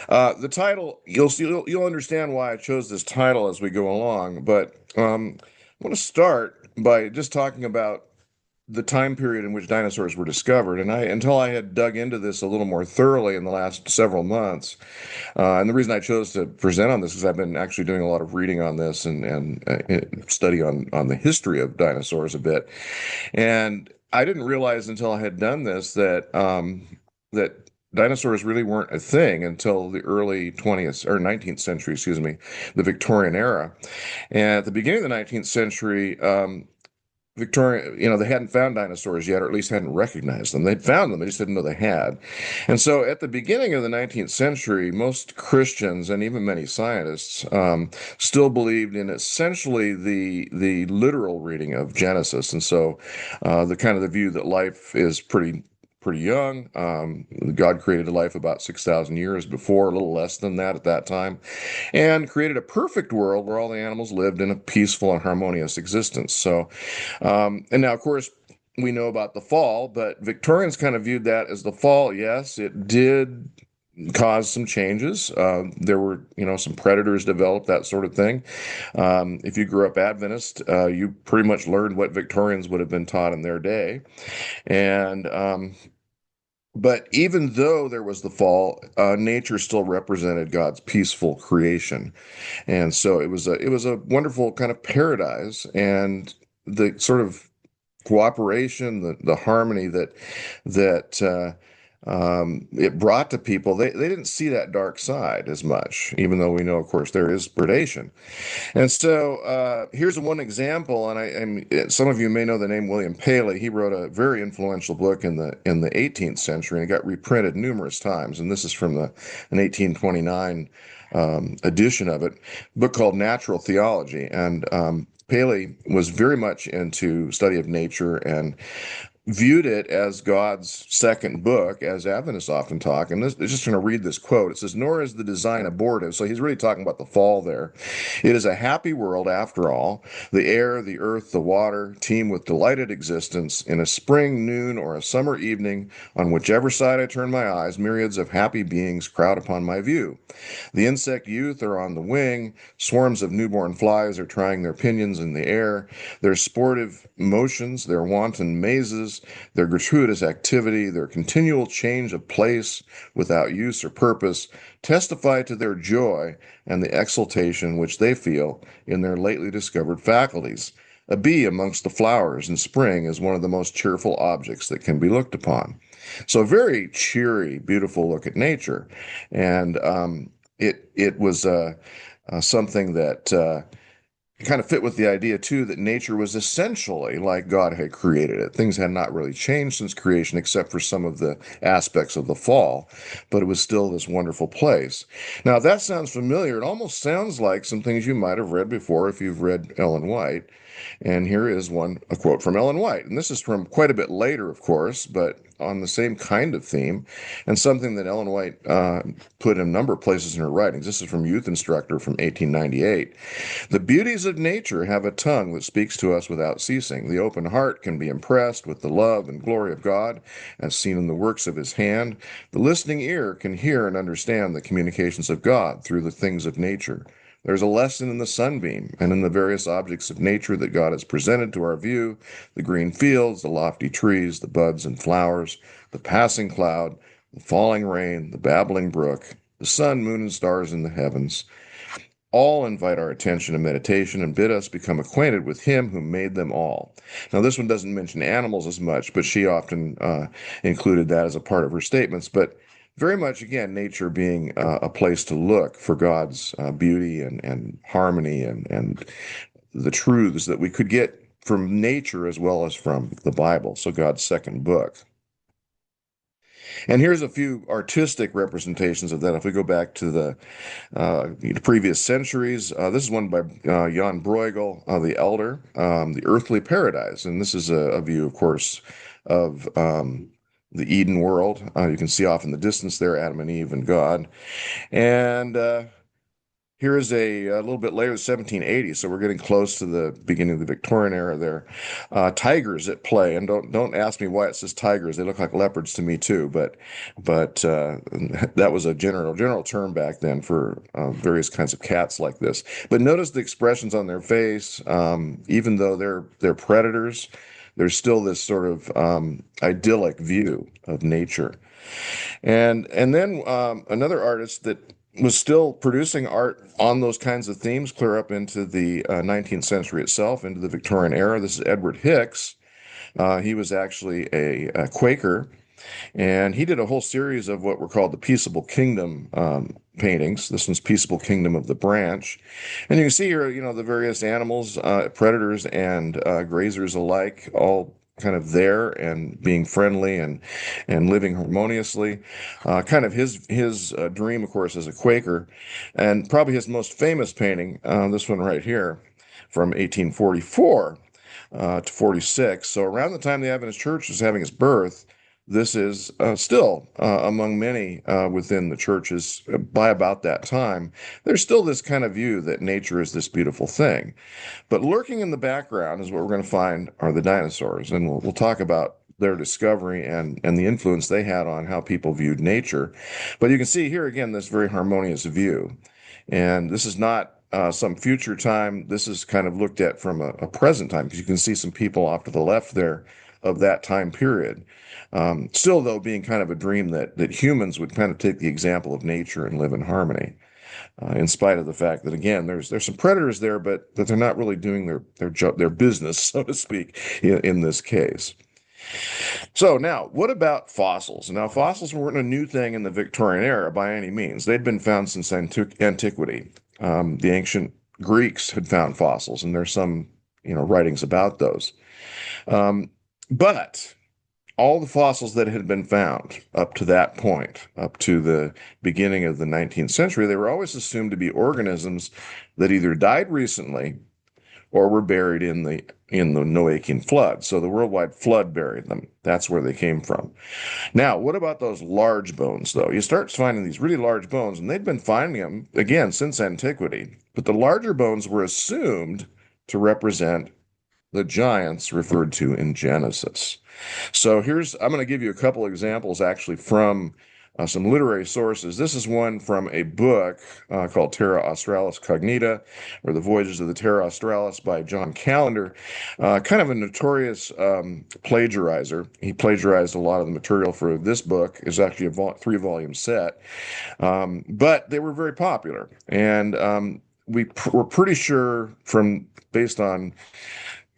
The title, you'll understand why I chose this title as we go along, but I want to start by just talking about the time period in which dinosaurs were discovered. And until I had dug into this a little more thoroughly in the last several months, and the reason I chose to present on this is I've been actually doing a lot of reading on this and study on the history of dinosaurs a bit. And I didn't realize until I had done this that dinosaurs really weren't a thing until the early 20th or 19th century, excuse me, the Victorian era. And at the beginning of the 19th century, Victoria, they hadn't found dinosaurs yet, or at least hadn't recognized them. They'd found them, they just didn't know they had. And so at the beginning of the 19th century, most Christians and even many scientists still believed in essentially the literal reading of Genesis. And so the kind of the view that life is pretty young. God created life about 6,000 years before, a little less than that at that time, and created a perfect world where all the animals lived in a peaceful and harmonious existence. So, and now, of course, we know about the fall, but Victorians kind of viewed that as the fall. Yes, it did cause some changes. There were, some predators developed, that sort of thing. If you grew up Adventist, you pretty much learned what Victorians would have been taught in their day. And but even though there was the fall, nature still represented God's peaceful creation, and so it was a wonderful kind of paradise, and the sort of cooperation, the harmony that it brought to people. They didn't see that dark side as much, even though we know, of course, there is predation. And so here's one example, and some of you may know the name William Paley. He wrote a very influential book in the 18th century, and it got reprinted numerous times. And this is from an 1829 edition of it, a book called Natural Theology. And Paley was very much into study of nature and viewed it as God's second book, as Adventists often talk. And this is just going to read this quote. It says, "Nor is the design abortive." So he's really talking about the fall there. "It is a happy world after all. The air, the earth, the water teem with delighted existence. In a spring noon or a summer evening, on whichever side I turn my eyes, myriads of happy beings crowd upon my view. The insect youth are on the wing. Swarms of newborn flies are trying their pinions in the air. Their sportive motions, their wanton mazes, their gratuitous activity, their continual change of place without use or purpose, testify to their joy and the exultation which they feel in their lately discovered faculties. A bee amongst the flowers in spring is one of the most cheerful objects that can be looked upon." So a very cheery, beautiful look at nature. And it was something that kind of fit with the idea too that nature was essentially like God had created it. Things had not really changed since creation, except for some of the aspects of the fall, but it was still this wonderful place. Now, if that sounds familiar, it almost sounds like some things you might have read before if you've read Ellen White. And here is a quote from Ellen White. And this is from quite a bit later, of course, but on the same kind of theme, and something that Ellen White put in a number of places in her writings. This is from Youth Instructor from 1898. "The beauties of nature have a tongue that speaks to us without ceasing. The open heart can be impressed with the love and glory of God, as seen in the works of his hand. The listening ear can hear and understand the communications of God through the things of nature. There is a lesson in the sunbeam and in the various objects of nature that God has presented to our view: the green fields, the lofty trees, the buds and flowers, the passing cloud, the falling rain, the babbling brook, the sun, moon, and stars in the heavens. All invite our attention and meditation and bid us become acquainted with him who made them all." Now, this one doesn't mention animals as much, but she often included that as a part of her statements. But very much, again, nature being a place to look for God's beauty and harmony and the truths that we could get from nature as well as from the Bible, so God's second book. And here's a few artistic representations of that. If we go back to the previous centuries, this is one by Jan Bruegel, the Elder, The Earthly Paradise. And this is a view, of course, of the Eden world. You can see off in the distance there Adam and Eve and God. And Here is a little bit later, 1780. So we're getting close to the beginning of the Victorian era there. Tigers at play, and don't ask me why it says tigers. They look like leopards to me too, but that was a general term back then for various kinds of cats like this. But notice the expressions on their face. Even though they're predators, there's still this sort of idyllic view of nature. And then another artist that was still producing art on those kinds of themes clear up into the 19th century itself, into the Victorian era. This is Edward Hicks. He was actually a Quaker, and he did a whole series of what were called the Peaceable Kingdom paintings. This one's Peaceable Kingdom of the Branch. And you can see here, the various animals, predators and grazers alike, all kind of there and being friendly and living harmoniously. Kind of his dream, of course, as a Quaker, and probably his most famous painting, this one right here, from 1844 to 46. So around the time the Adventist Church is having its birth, this is still among many within the churches by about that time. There's still this kind of view that nature is this beautiful thing. But lurking in the background is what we're going to find are the dinosaurs. And we'll talk about their discovery and the influence they had on how people viewed nature. But you can see here again this very harmonious view. And this is not some future time. This is kind of looked at from a present time because you can see some people off to the left there of that time period. Still, though, being kind of a dream that humans would kind of take the example of nature and live in harmony, in spite of the fact that, again, there's some predators there, but that they're not really doing their business, so to speak, in this case. So now, what about fossils? Now, fossils weren't a new thing in the Victorian era by any means. They'd been found since antiquity. The ancient Greeks had found fossils, and there's some, writings about those. But all the fossils that had been found up to that point, up to the beginning of the 19th century, they were always assumed to be organisms that either died recently or were buried in the Noachian flood. So the worldwide flood buried them. That's where they came from. Now, what about those large bones, though? You start finding these really large bones, and they've been finding them, again, since antiquity. But the larger bones were assumed to represent the giants referred to in Genesis. So I'm going to give you a couple examples actually from some literary sources. This is one from a book called Terra Australis Cognita, or The Voyages of the Terra Australis by John Callender, kind of a notorious plagiarizer. He plagiarized a lot of the material for this book. It's actually a 3-volume set, but they were very popular. And we're pretty sure based on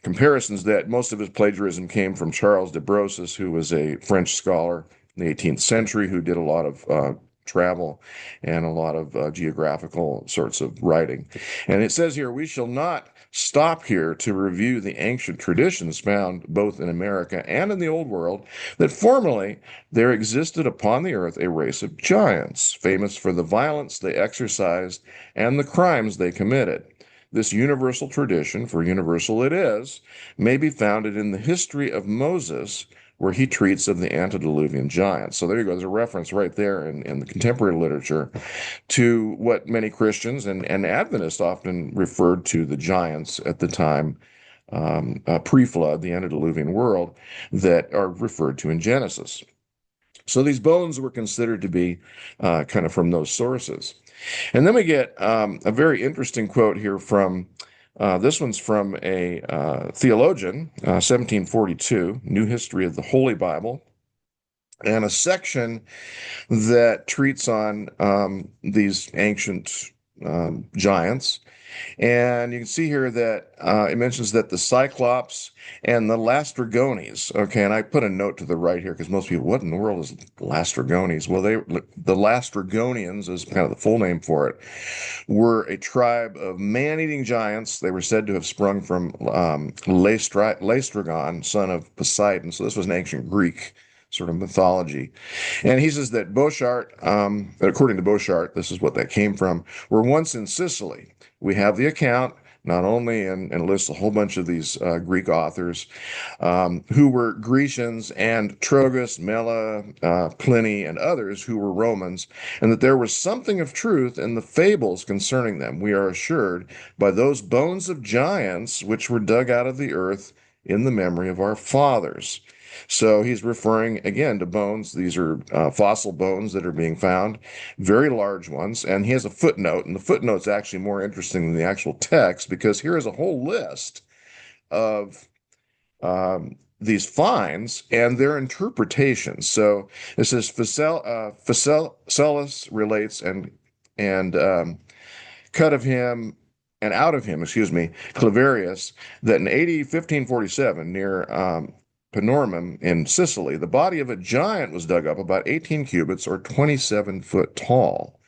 comparisons that most of his plagiarism came from Charles de Brosses, who was a French scholar in the 18th century who did a lot of travel and a lot of geographical sorts of writing. And it says here, we shall not stop here to review the ancient traditions found both in America and in the Old World, that formerly there existed upon the earth a race of giants, famous for the violence they exercised and the crimes they committed. This universal tradition, for universal it is, may be founded in the history of Moses, where he treats of the antediluvian giants. So there you go. There's a reference right there in the contemporary literature to what many Christians and Adventists often referred to the giants at the time, pre-flood, the antediluvian world, that are referred to in Genesis. So these bones were considered to be kind of from those sources. And then we get a very interesting quote here from, this one's from a theologian, 1742, New History of the Holy Bible, and a section that treats on these ancient giants. And you can see here that it mentions that the Cyclops and the Lastrygones, okay, and I put a note to the right here because most people, what in the world is Lastrygones? Well, the Lastrygonians is kind of the full name for it, were a tribe of man-eating giants. They were said to have sprung from Laestrygon, son of Poseidon. So this was an ancient Greek sort of mythology. And he says that Bochart, according to Bochart, this is what that came from, were once in Sicily. We have the account not only, and lists a whole bunch of these Greek authors who were Grecians, and Trogus, Mela, Pliny, and others who were Romans, and that there was something of truth in the fables concerning them. We are assured by those bones of giants which were dug out of the earth in the memory of our fathers. So he's referring again to bones. These are fossil bones that are being found, very large ones. And he has a footnote, and the footnote's actually more interesting than the actual text because here is a whole list of these finds and their interpretations. So it says Phycellus relates and cut of him and out of him, excuse me, Claverius, that in AD 1547 near Panormum in Sicily, the body of a giant was dug up about 18 cubits or 27 foot tall.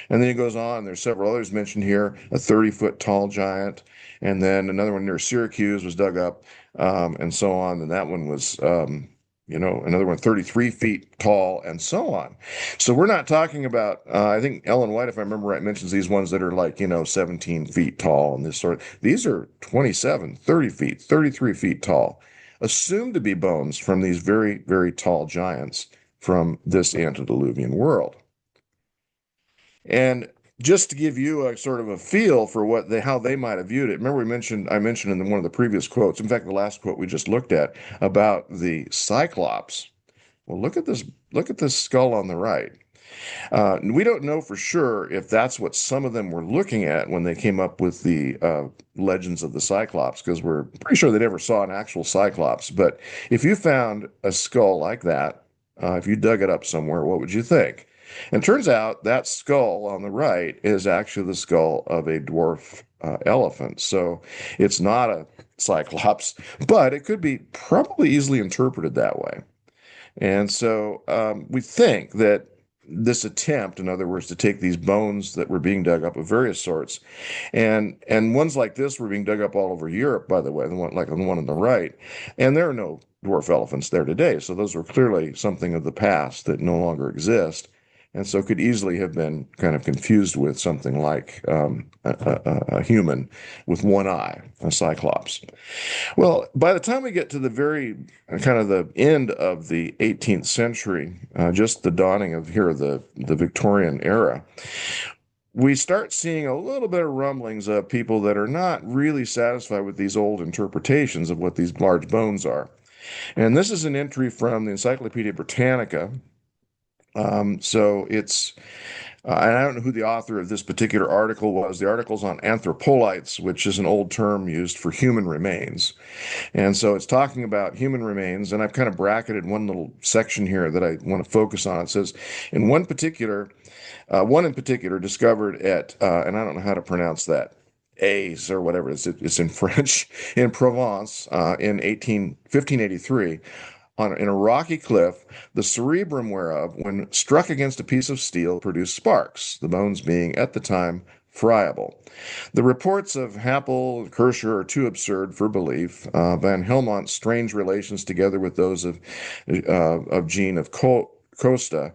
And then he goes on, there's several others mentioned here, a 30-foot tall giant, and then another one near Syracuse was dug up, and so on. And that one was, another one 33 feet tall, and so on. So we're not talking about, I think Ellen White, if I remember right, mentions these ones that are like, 17 feet tall and this sort of, these are 27, 30 feet, 33 feet tall, assumed to be bones from these very, very tall giants from this antediluvian world. And just to give you a sort of a feel for how they might have viewed it. Remember I mentioned in one of the previous quotes, in fact, the last quote we just looked at about the Cyclops. Well, look at this skull on the right. We don't know for sure if that's what some of them were looking at when they came up with the legends of the Cyclops, because we're pretty sure they never saw an actual Cyclops. But if you found a skull like that, if you dug it up somewhere, what would you think? And it turns out that skull on the right is actually the skull of a dwarf elephant. So it's not a Cyclops, but it could be probably easily interpreted that way. And so we think that this attempt, in other words, to take these bones that were being dug up of various sorts, and ones like this were being dug up all over Europe, by the way, the one on the right, and there are no dwarf elephants there today, so those were clearly something of the past that no longer exist, and so could easily have been kind of confused with something like a human with one eye, a cyclops. Well, by the time we get to the very kind of the end of the 18th century, just the dawning of the Victorian era, we start seeing a little bit of rumblings of people that are not really satisfied with these old interpretations of what these large bones are. And this is an entry from the Encyclopedia Britannica. So it's and I don't know who the author of this particular article was. The article's on anthropolites, which is an old term used for human remains. And so it's talking about human remains, and I've kind of bracketed one little section here that I want to focus on. It says, one in particular discovered at, and I don't know how to pronounce that, Aix or whatever it's in French, in Provence in 1583. In a rocky cliff, the cerebrum whereof, when struck against a piece of steel, produced sparks, the bones being at the time friable. The reports of Happel, Kircher are too absurd for belief. Van Helmont's strange relations, together with those of Jean of Costa,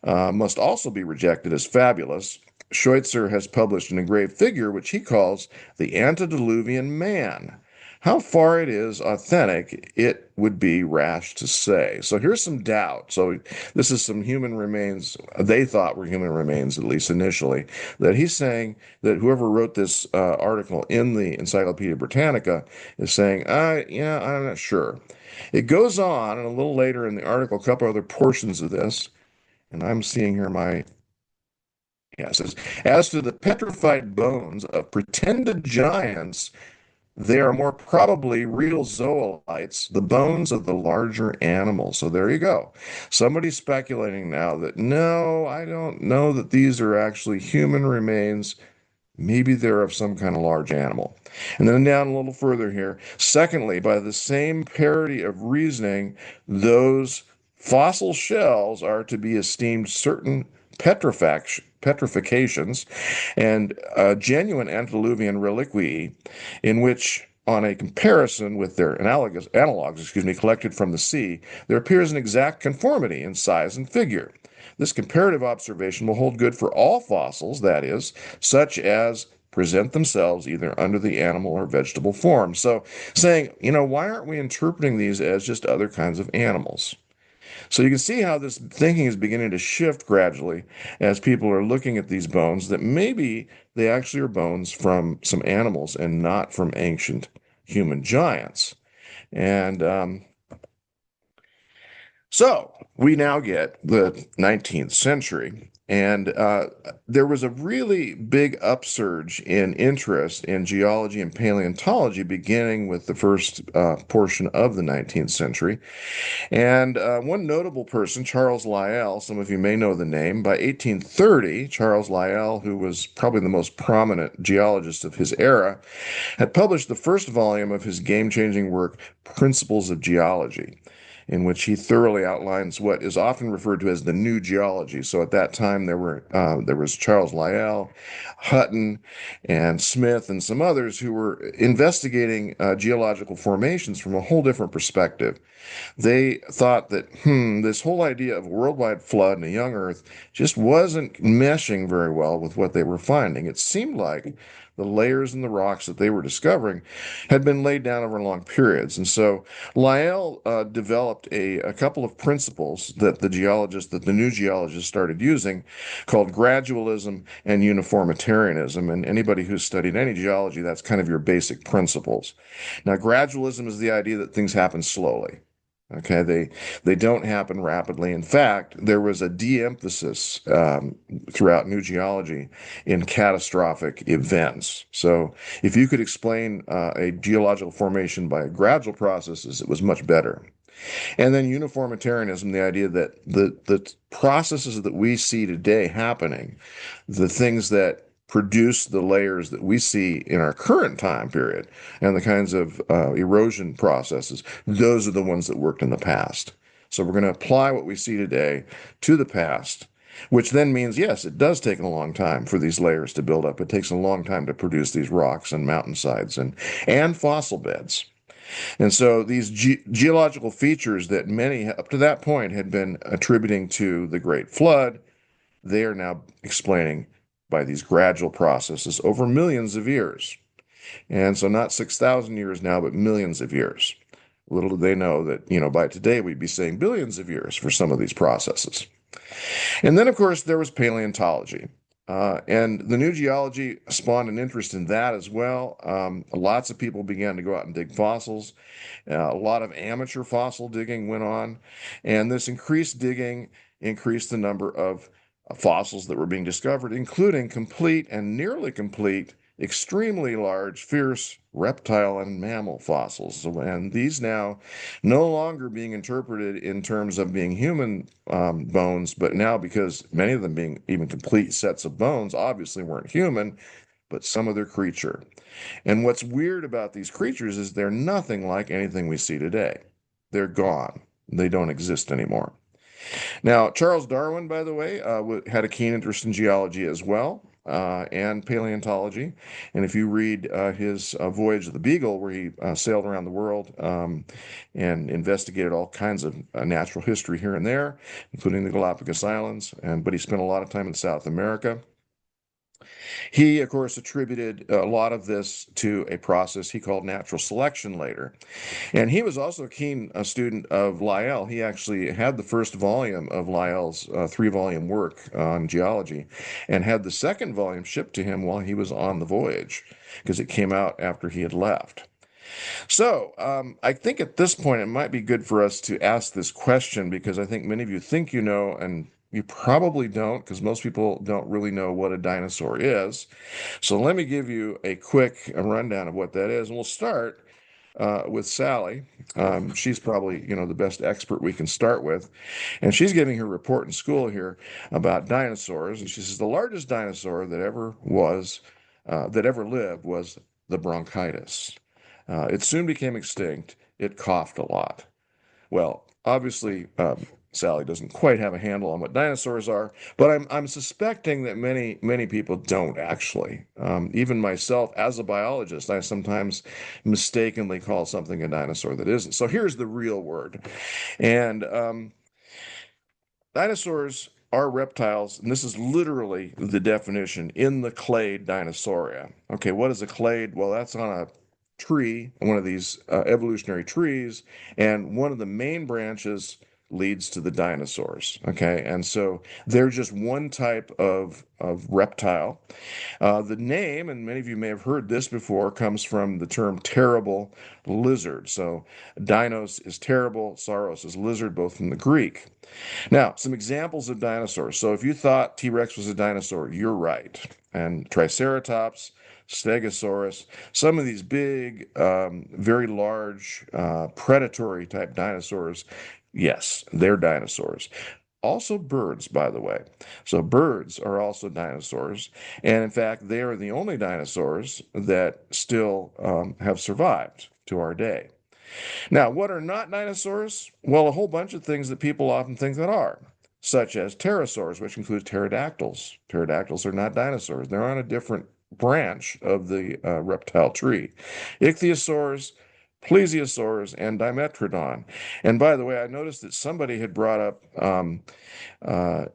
must also be rejected as fabulous. Schweitzer has published an engraved figure which he calls the antediluvian man. How far it is authentic, it would be rash to say. So here's some doubt. So this is some human remains, they thought were human remains, at least initially, that he's saying that whoever wrote this article in the Encyclopedia Britannica is saying, yeah, I'm not sure. It goes on, and a little later in the article, a couple other portions of this, and I'm seeing here it says, as to the petrified bones of pretended giants, they are more probably real zoolites, the bones of the larger animals. So there you go. Somebody's speculating now that no, I don't know that these are actually human remains. Maybe they're of some kind of large animal. And then down a little further here. Secondly, by the same parity of reasoning, those fossil shells are to be esteemed certain petrifications and genuine antediluvian reliquae, in which, on a comparison with their analogs, collected from the sea, there appears an exact conformity in size and figure. This comparative observation will hold good for all fossils, that is, such as present themselves either under the animal or vegetable form. So saying, why aren't we interpreting these as just other kinds of animals? So you can see how this thinking is beginning to shift gradually as people are looking at these bones, that maybe they actually are bones from some animals and not from ancient human giants. And so we now get the 19th century, and there was a really big upsurge in interest in geology and paleontology beginning with the first portion of the 19th century. And one notable person, Charles Lyell, some of you may know the name. By 1830, Charles Lyell, who was probably the most prominent geologist of his era, had published the first volume of his game-changing work, Principles of Geology, in which he thoroughly outlines what is often referred to as the new geology. So at that time, there was Charles Lyell, Hutton, and Smith, and some others who were investigating geological formations from a whole different perspective. They thought that, this whole idea of a worldwide flood and a young Earth just wasn't meshing very well with what they were finding. It seemed like the layers in the rocks that they were discovering had been laid down over long periods. And so Lyell developed a couple of principles that the new geologists started using, called gradualism and uniformitarianism. And anybody who's studied any geology, that's kind of your basic principles. Now, gradualism is the idea that things happen slowly. Okay, they don't happen rapidly. In fact, there was a de-emphasis throughout new geology in catastrophic events. So, if you could explain a geological formation by gradual processes, it was much better. And then uniformitarianism, the idea that the processes that we see today happening, the things that produce the layers that we see in our current time period and the kinds of erosion processes, those are the ones that worked in the past. So we're going to apply what we see today to the past, which then means, yes, it does take a long time for these layers to build up. It takes a long time to produce these rocks and mountainsides and fossil beds. And so these geological features that many up to that point had been attributing to the Great Flood, they are now explaining by these gradual processes over millions of years. And so not 6,000 years now, but millions of years. Little do they know that, by today we'd be saying billions of years for some of these processes. And then, of course, there was paleontology. And the new geology spawned an interest in that as well. Lots of people began to go out and dig fossils. A lot of amateur fossil digging went on. And this increased digging increased the number of fossils that were being discovered, including complete and nearly complete, extremely large, fierce reptile and mammal fossils. And these now no longer being interpreted in terms of being human bones, but now, because many of them being even complete sets of bones, obviously weren't human, but some other creature. And what's weird about these creatures is they're nothing like anything we see today. They're gone. They don't exist anymore. Now, Charles Darwin, by the way, had a keen interest in geology as well, and paleontology. And if you read his Voyage of the Beagle, where he sailed around the world and investigated all kinds of natural history here and there, including the Galapagos Islands, but he spent a lot of time in South America. He, of course, attributed a lot of this to a process he called natural selection later. And he was also a keen student of Lyell. He actually had the first volume of Lyell's three-volume work on geology and had the second volume shipped to him while he was on the voyage, because it came out after he had left. So I think at this point it might be good for us to ask this question, because I think many of you think you know, and you probably don't, because most people don't really know what a dinosaur is. So let me give you a quick rundown of what that is. And we'll start with Sally. She's probably, the best expert we can start with. And she's giving her report in school here about dinosaurs. And she says the largest dinosaur that ever lived was the bronchitis. It soon became extinct. It coughed a lot. Well, obviously, Sally doesn't quite have a handle on what dinosaurs are, but I'm suspecting that many people don't actually. Even myself, as a biologist, I sometimes mistakenly call something a dinosaur that isn't. So here's the real word. And dinosaurs are reptiles, and this is literally the definition, in the clade Dinosauria. Okay, what is a clade? Well, that's on a tree, one of these evolutionary trees, and one of the main branches leads to the dinosaurs. Okay, and so they're just one type of reptile. The name, and many of you may have heard this before, comes from the term terrible lizard. So dinos is terrible, sauros is lizard, both from the Greek. Now, some examples of dinosaurs. So if you thought T-Rex was a dinosaur, you're right. And Triceratops, Stegosaurus, some of these big, very large, predatory type dinosaurs, yes, they're dinosaurs. Also birds, by the way. So birds are also dinosaurs. And in fact, they are the only dinosaurs that still have survived to our day. Now, what are not dinosaurs? Well, a whole bunch of things that people often think that are, such as pterosaurs, which includes pterodactyls. Pterodactyls are not dinosaurs. They're on a different branch of the reptile tree. Ichthyosaurs, plesiosaurs, and dimetrodon. And by the way, I noticed that somebody had brought up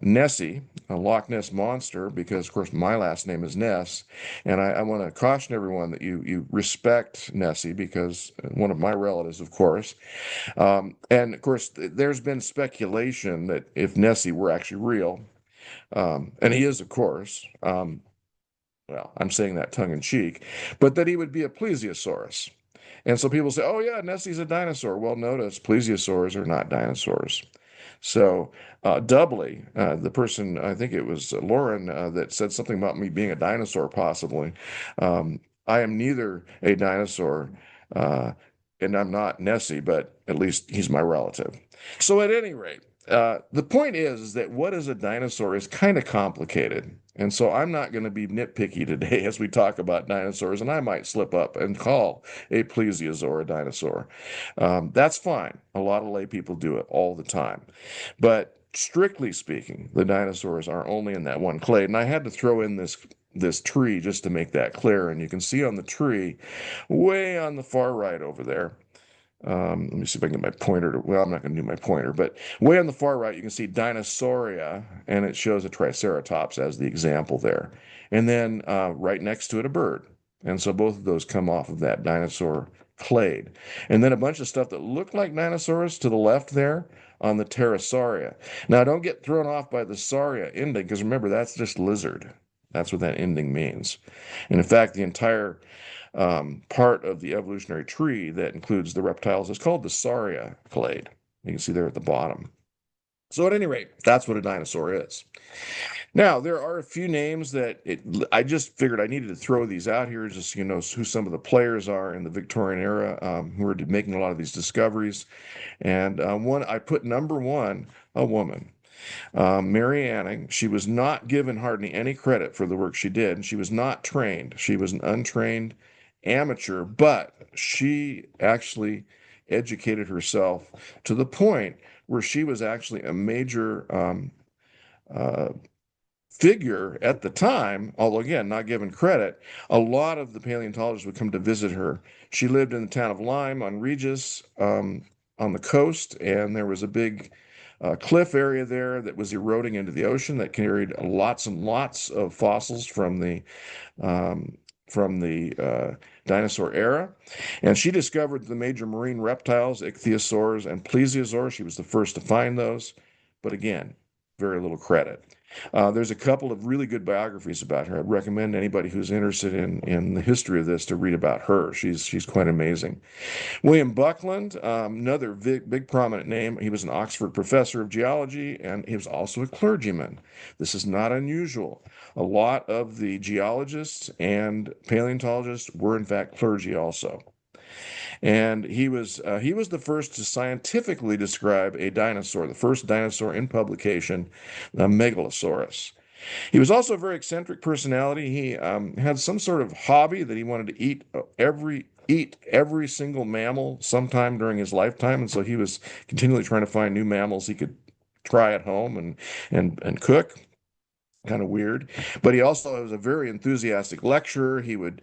Nessie, a Loch Ness monster, because of course my last name is Ness, and I want to caution everyone that you respect Nessie, because one of my relatives, of course, and of course there's been speculation that if Nessie were actually real, and he is, of course. Well, I'm saying that tongue in cheek, but that he would be a plesiosaurus. And so people say, oh, yeah, Nessie's a dinosaur. Well, notice plesiosaurs are not dinosaurs. So, doubly, the person, I think it was Lauren, that said something about me being a dinosaur, possibly. I am neither a dinosaur, uh, and I'm not Nessie, but at least he's my relative. So, at any rate, the point is that what is a dinosaur is kind of complicated. And so I'm not going to be nitpicky today as we talk about dinosaurs, and I might slip up and call a plesiosaur a dinosaur. That's fine. A lot of lay people do it all the time. But strictly speaking, the dinosaurs are only in that one clade. And I had to throw in this tree just to make that clear. And you can see on the tree, way on the far right over there. Let me see if I can get my pointer to, well, I'm not going to do my pointer, but way on the far right, you can see Dinosauria, and it shows a Triceratops as the example there. And then right next to it, a bird. And so both of those come off of that dinosaur clade. And then a bunch of stuff that look like dinosaurs to the left there on the Pterosauria. Now, don't get thrown off by the sauria ending, because remember, that's just lizard. That's what that ending means. And in fact, the entire part of the evolutionary tree that includes the reptiles is called the Sauria clade. You can see there at the bottom. So at any rate, that's what a dinosaur is. Now, there are a few names that I just figured I needed to throw these out here just so you know who some of the players are in the Victorian era who are making a lot of these discoveries. And one, I put number one, a woman. Mary Anning, she was not given hardly any credit for the work she did. She was not trained. She was an untrained amateur, but she actually educated herself to the point where she was actually a major uh, figure at the time, although again, not given credit. A lot of the paleontologists would come to visit her. She lived in the town of Lyme on Regis on the coast, and there was a big cliff area there that was eroding into the ocean that carried lots and lots of fossils um, from the dinosaur era. And she discovered the major marine reptiles, ichthyosaurs and plesiosaurs. She was the first to find those. But again, very little credit. There's a couple of really good biographies about her. I'd recommend anybody who's interested in the history of this to read about her. She's quite amazing. William Buckland, another big prominent name. He was an Oxford professor of geology, and he was also a clergyman. This is not unusual. A lot of the geologists and paleontologists were in fact clergy also. And he was the first to scientifically describe a dinosaur, the first dinosaur in publication, Megalosaurus. He was also a very eccentric personality. He had some sort of hobby that he wanted to eat every single mammal sometime during his lifetime, and so he was continually trying to find new mammals he could try at home and cook. Kind of weird, but he also was a very enthusiastic lecturer. He would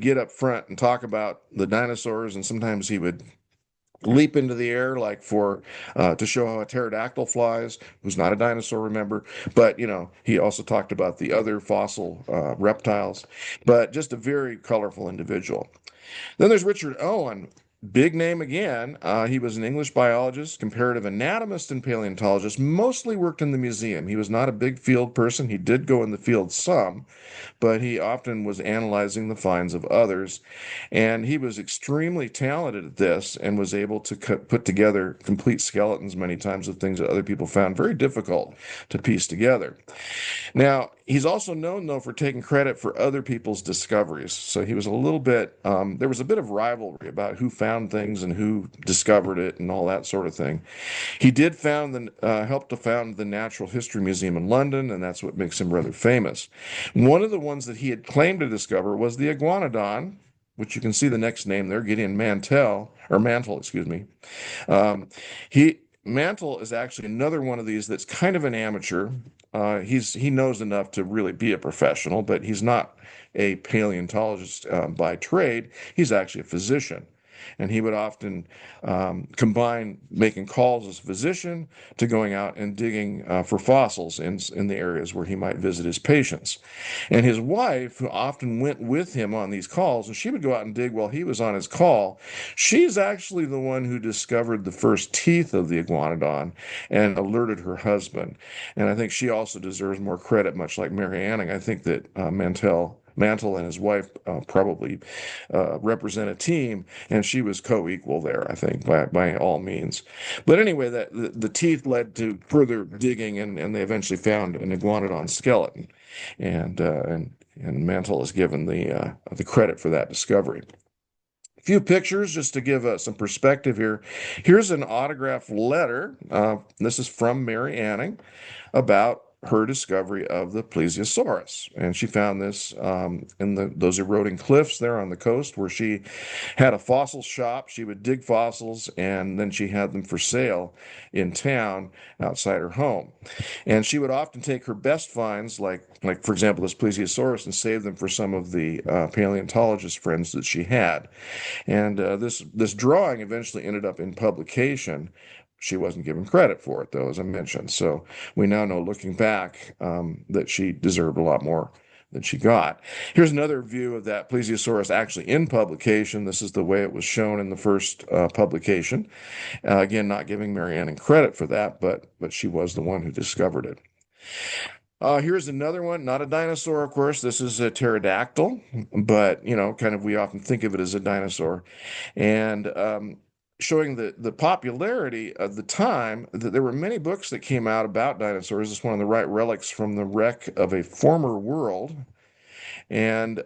get up front and talk about the dinosaurs, and sometimes he would leap into the air, like for to show how a pterodactyl flies, who's not a dinosaur, remember, but he also talked about the other fossil reptiles, but just a very colorful individual. Then there's Richard Owen. Big name again. He was an English biologist, comparative anatomist, and paleontologist. Mostly worked in the museum. He was not a big field person. He did go in the field some, but he often was analyzing the finds of others. And he was extremely talented at this and was able to put together complete skeletons many times of things that other people found very difficult to piece together. Now, he's also known, though, for taking credit for other people's discoveries. So he was a little bit, there was a bit of rivalry about who found things and who discovered it and all that sort of thing. He did help to found the Natural History Museum in London, and that's what makes him rather famous. One of the ones that he had claimed to discover was the iguanodon, which you can see the next name there, Gideon Mantle, excuse me. Um, he Mantle is actually another one of these that's kind of an amateur. He knows enough to really be a professional, but he's not a paleontologist by trade. He's actually a physician. And he would often combine making calls as a physician to going out and digging for fossils in the areas where he might visit his patients. And his wife, who often went with him on these calls, and she would go out and dig while he was on his call, she's actually the one who discovered the first teeth of the iguanodon and alerted her husband. And I think she also deserves more credit, much like Mary Anning. I think that Mantle and his wife probably represent a team, and she was co-equal there, I think, by all means. But anyway, the teeth led to further digging, and they eventually found an iguanodon skeleton, and Mantle is given the credit for that discovery. A few pictures just to give some perspective here. Here's an autographed letter. This is from Mary Anning about her discovery of the plesiosaurus. And she found this in those eroding cliffs there on the coast where she had a fossil shop. She would dig fossils and then she had them for sale in town outside her home. And she would often take her best finds, like for example, this plesiosaurus, and save them for some of the paleontologist friends that she had. And this drawing eventually ended up in publication. She wasn't given credit for it, though, as I mentioned. So we now know, looking back, that she deserved a lot more than she got. Here's another view of that plesiosaurus actually in publication. This is the way it was shown in the first publication. Again, not giving Mary Anning credit for that, but she was the one who discovered it. Here's another one, not a dinosaur, of course. This is a pterodactyl, but kind of we often think of it as a dinosaur. And showing the popularity of the time, that there were many books that came out about dinosaurs. It's one of the right relics from the wreck of a former world. And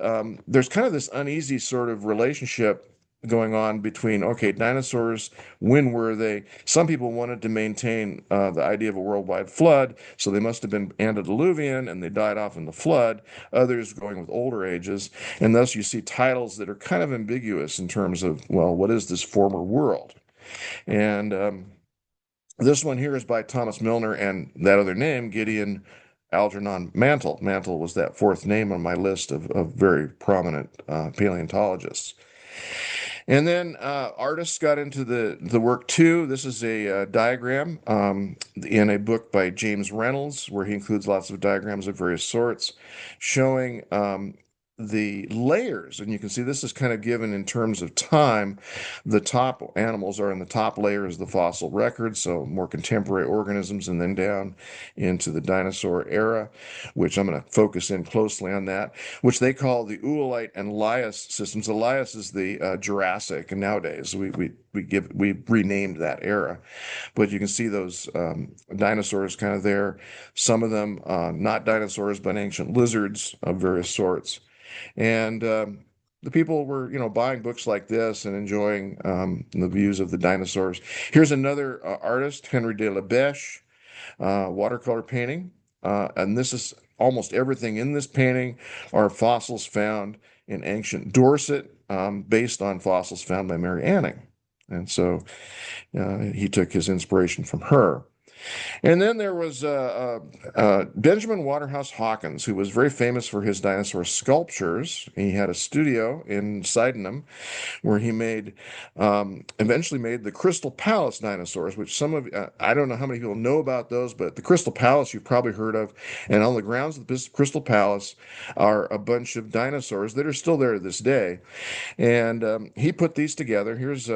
there's kind of this uneasy sort of relationship going on between, okay, dinosaurs, when were they? Some people wanted to maintain the idea of a worldwide flood, so they must have been antediluvian and they died off in the flood. Others going with older ages. And thus you see titles that are kind of ambiguous in terms of, well, what is this former world? And this one here is by Thomas Milner, and that other name, Gideon Algernon Mantle. Mantle was that fourth name on my list of very prominent paleontologists. And then artists got into the work too. This is a diagram in a book by James Reynolds, where he includes lots of diagrams of various sorts, showing the layers. And you can see this is kind of given in terms of time. The top animals are in the top layers of the fossil record, so more contemporary organisms, and then down into the dinosaur era, which I'm going to focus in closely on that, which they call the Oolite and Lias systems. The Lias is the Jurassic, and nowadays we renamed that era. But you can see those dinosaurs kind of there. Some of them not dinosaurs, but ancient lizards of various sorts. And the people were, buying books like this and enjoying the views of the dinosaurs. Here's another artist, Henry de la Beche, watercolor painting. And this is almost everything in this painting are fossils found in ancient Dorset, based on fossils found by Mary Anning. And so he took his inspiration from her. And then there was Benjamin Waterhouse Hawkins, who was very famous for his dinosaur sculptures. He had a studio in Sydenham where he eventually made the Crystal Palace dinosaurs, which I don't know how many people know about those, but the Crystal Palace you've probably heard of. And on the grounds of this Crystal Palace are a bunch of dinosaurs that are still there to this day. And he put these together. Here's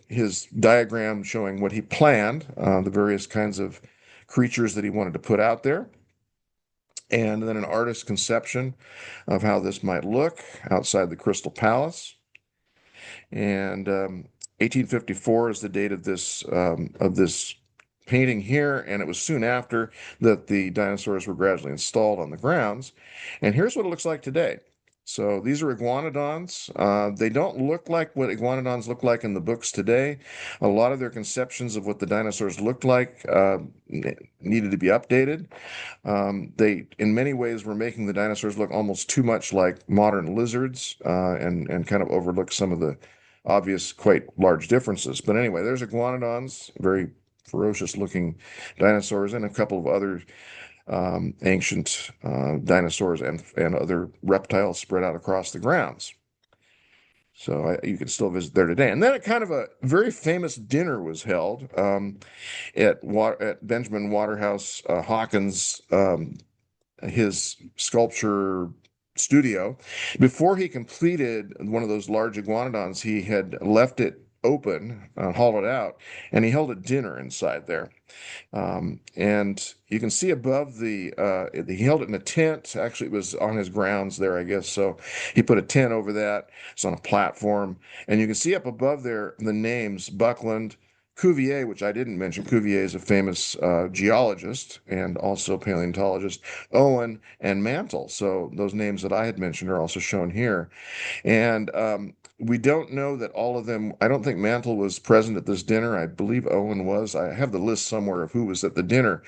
his diagram showing what he planned, the various kinds of creatures that he wanted to put out there, and then an artist's conception of how this might look outside the Crystal Palace. And 1854 is the date of this painting here, and it was soon after that the dinosaurs were gradually installed on the grounds. And here's what it looks like today. So these are iguanodons. They don't look like what iguanodons look like in the books today. A lot of their conceptions of what the dinosaurs looked like needed to be updated. They, in many ways, were making the dinosaurs look almost too much like modern lizards, and kind of overlook some of the obvious, quite large differences. But anyway, there's iguanodons, very ferocious looking dinosaurs, and a couple of other ancient dinosaurs and other reptiles spread out across the grounds. So you can still visit there today. And then a very famous dinner was held at Benjamin Waterhouse Hawkins, his sculpture studio. Before he completed one of those large iguanodons, he had left it open, hollowed out, and he held a dinner inside there. And you can see above he held it in a tent. Actually, it was on his grounds there, I guess. So he put a tent over that. It's on a platform. And you can see up above there the names Buckland, Cuvier, which I didn't mention. Cuvier is a famous geologist and also paleontologist, Owen, and Mantle. So those names that I had mentioned are also shown here. And we don't know that all of them, I don't think Mantle was present at this dinner. I believe Owen was. I have the list somewhere of who was at the dinner,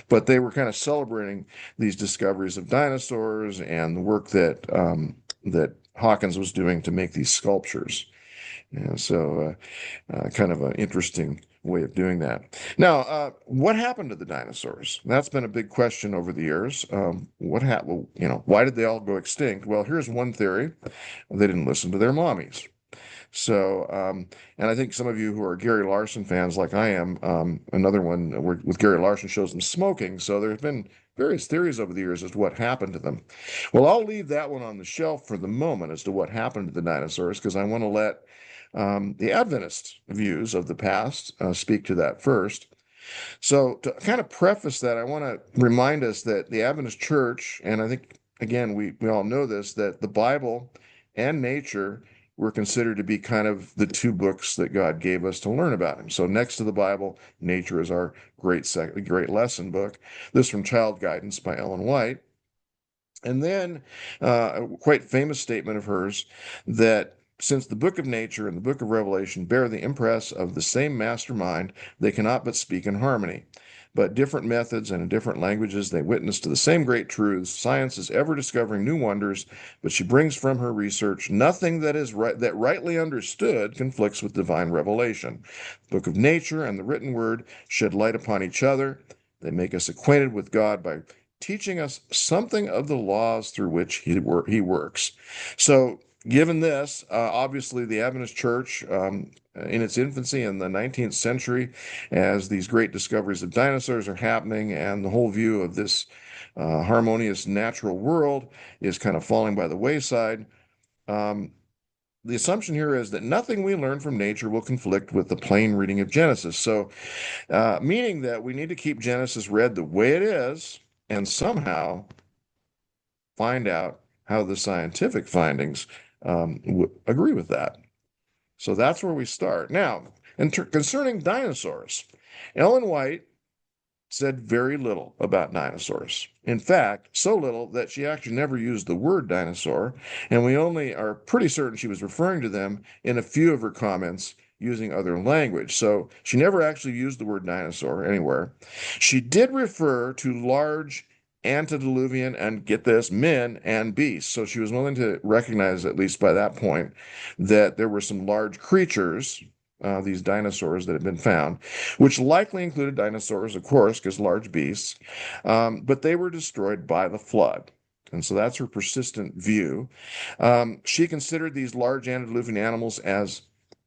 but they were kind of celebrating these discoveries of dinosaurs and the work that Hawkins was doing to make these sculptures. And so, kind of an interesting way of doing that. Now, what happened to the dinosaurs? That's been a big question over the years. What happened? Why did they all go extinct? Well, here's one theory: they didn't listen to their mommies. So, and I think some of you who are Gary Larson fans, like I am, another one with Gary Larson shows them smoking. So there's been various theories over the years as to what happened to them. Well, I'll leave that one on the shelf for the moment as to what happened to the dinosaurs, because I want to let the Adventist views of the past speak to that first. So, to kind of preface that, I want to remind us that the Adventist Church, and I think, again, we all know this, that the Bible and nature were considered to be kind of the two books that God gave us to learn about Him. So, next to the Bible, nature is our great lesson book. This from Child Guidance by Ellen White. And then a quite famous statement of hers that since the book of nature and the book of Revelation bear the impress of the same mastermind, they cannot but speak in harmony. But different methods and in different languages, they witness to the same great truths. Science is ever discovering new wonders, but she brings from her research nothing that rightly understood conflicts with divine revelation. The book of nature and the written word shed light upon each other. They make us acquainted with God by teaching us something of the laws through which he works. So, given this, obviously the Adventist Church, in its infancy in the 19th century, as these great discoveries of dinosaurs are happening, and the whole view of this harmonious natural world is kind of falling by the wayside. The assumption here is that nothing we learn from nature will conflict with the plain reading of Genesis. So, meaning that we need to keep Genesis read the way it is and somehow find out how the scientific findings agree with that. So that's where we start. Now, concerning dinosaurs, Ellen White said very little about dinosaurs. In fact, so little that she actually never used the word dinosaur, and we only are pretty certain she was referring to them in a few of her comments using other language. So she never actually used the word dinosaur anywhere. She did refer to large antediluvian, and get this, men and beasts. So she was willing to recognize, at least by that point, that there were some large creatures these dinosaurs that had been found, which likely included dinosaurs, of course, because large beasts, but they were destroyed by the flood. And so that's her persistent view. She considered these large antediluvian animals as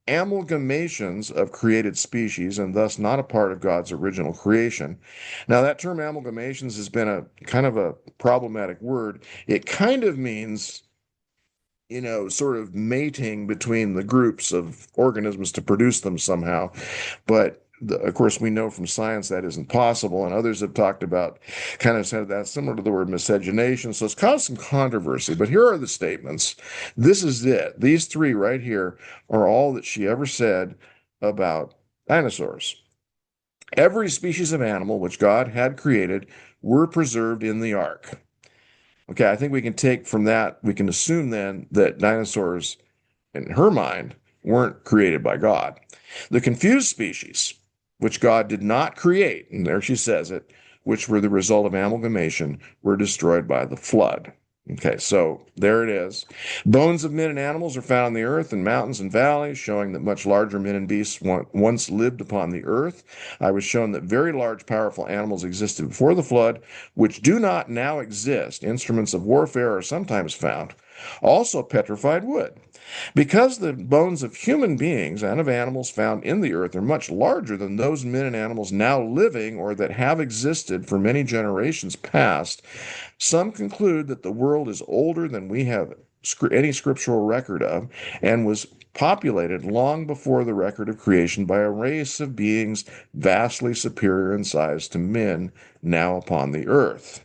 amalgamations of created species and thus not a part of God's original creation. Now, that term amalgamations has been a kind of a problematic word. It kind of means, sort of mating between the groups of organisms to produce them somehow. But of course, we know from science that isn't possible, and others have talked about kind of said that similar to the word miscegenation. So it's caused some controversy. But here are the statements. This is it. These three right here are all that she ever said about dinosaurs. Every species of animal which God had created were preserved in the ark. Okay, I think we can take from that, we can assume then that dinosaurs, in her mind, weren't created by God. The confused species, which God did not create, and there she says it, which were the result of amalgamation, were destroyed by the flood. Okay, so there it is. Bones of men and animals are found on the earth in mountains and valleys, showing that much larger men and beasts once lived upon the earth. I was shown that very large, powerful animals existed before the flood, which do not now exist. Instruments of warfare are sometimes found. Also, petrified wood. Because the bones of human beings and of animals found in the earth are much larger than those men and animals now living or that have existed for many generations past, some conclude that the world is older than we have any scriptural record of and was populated long before the record of creation by a race of beings vastly superior in size to men now upon the earth.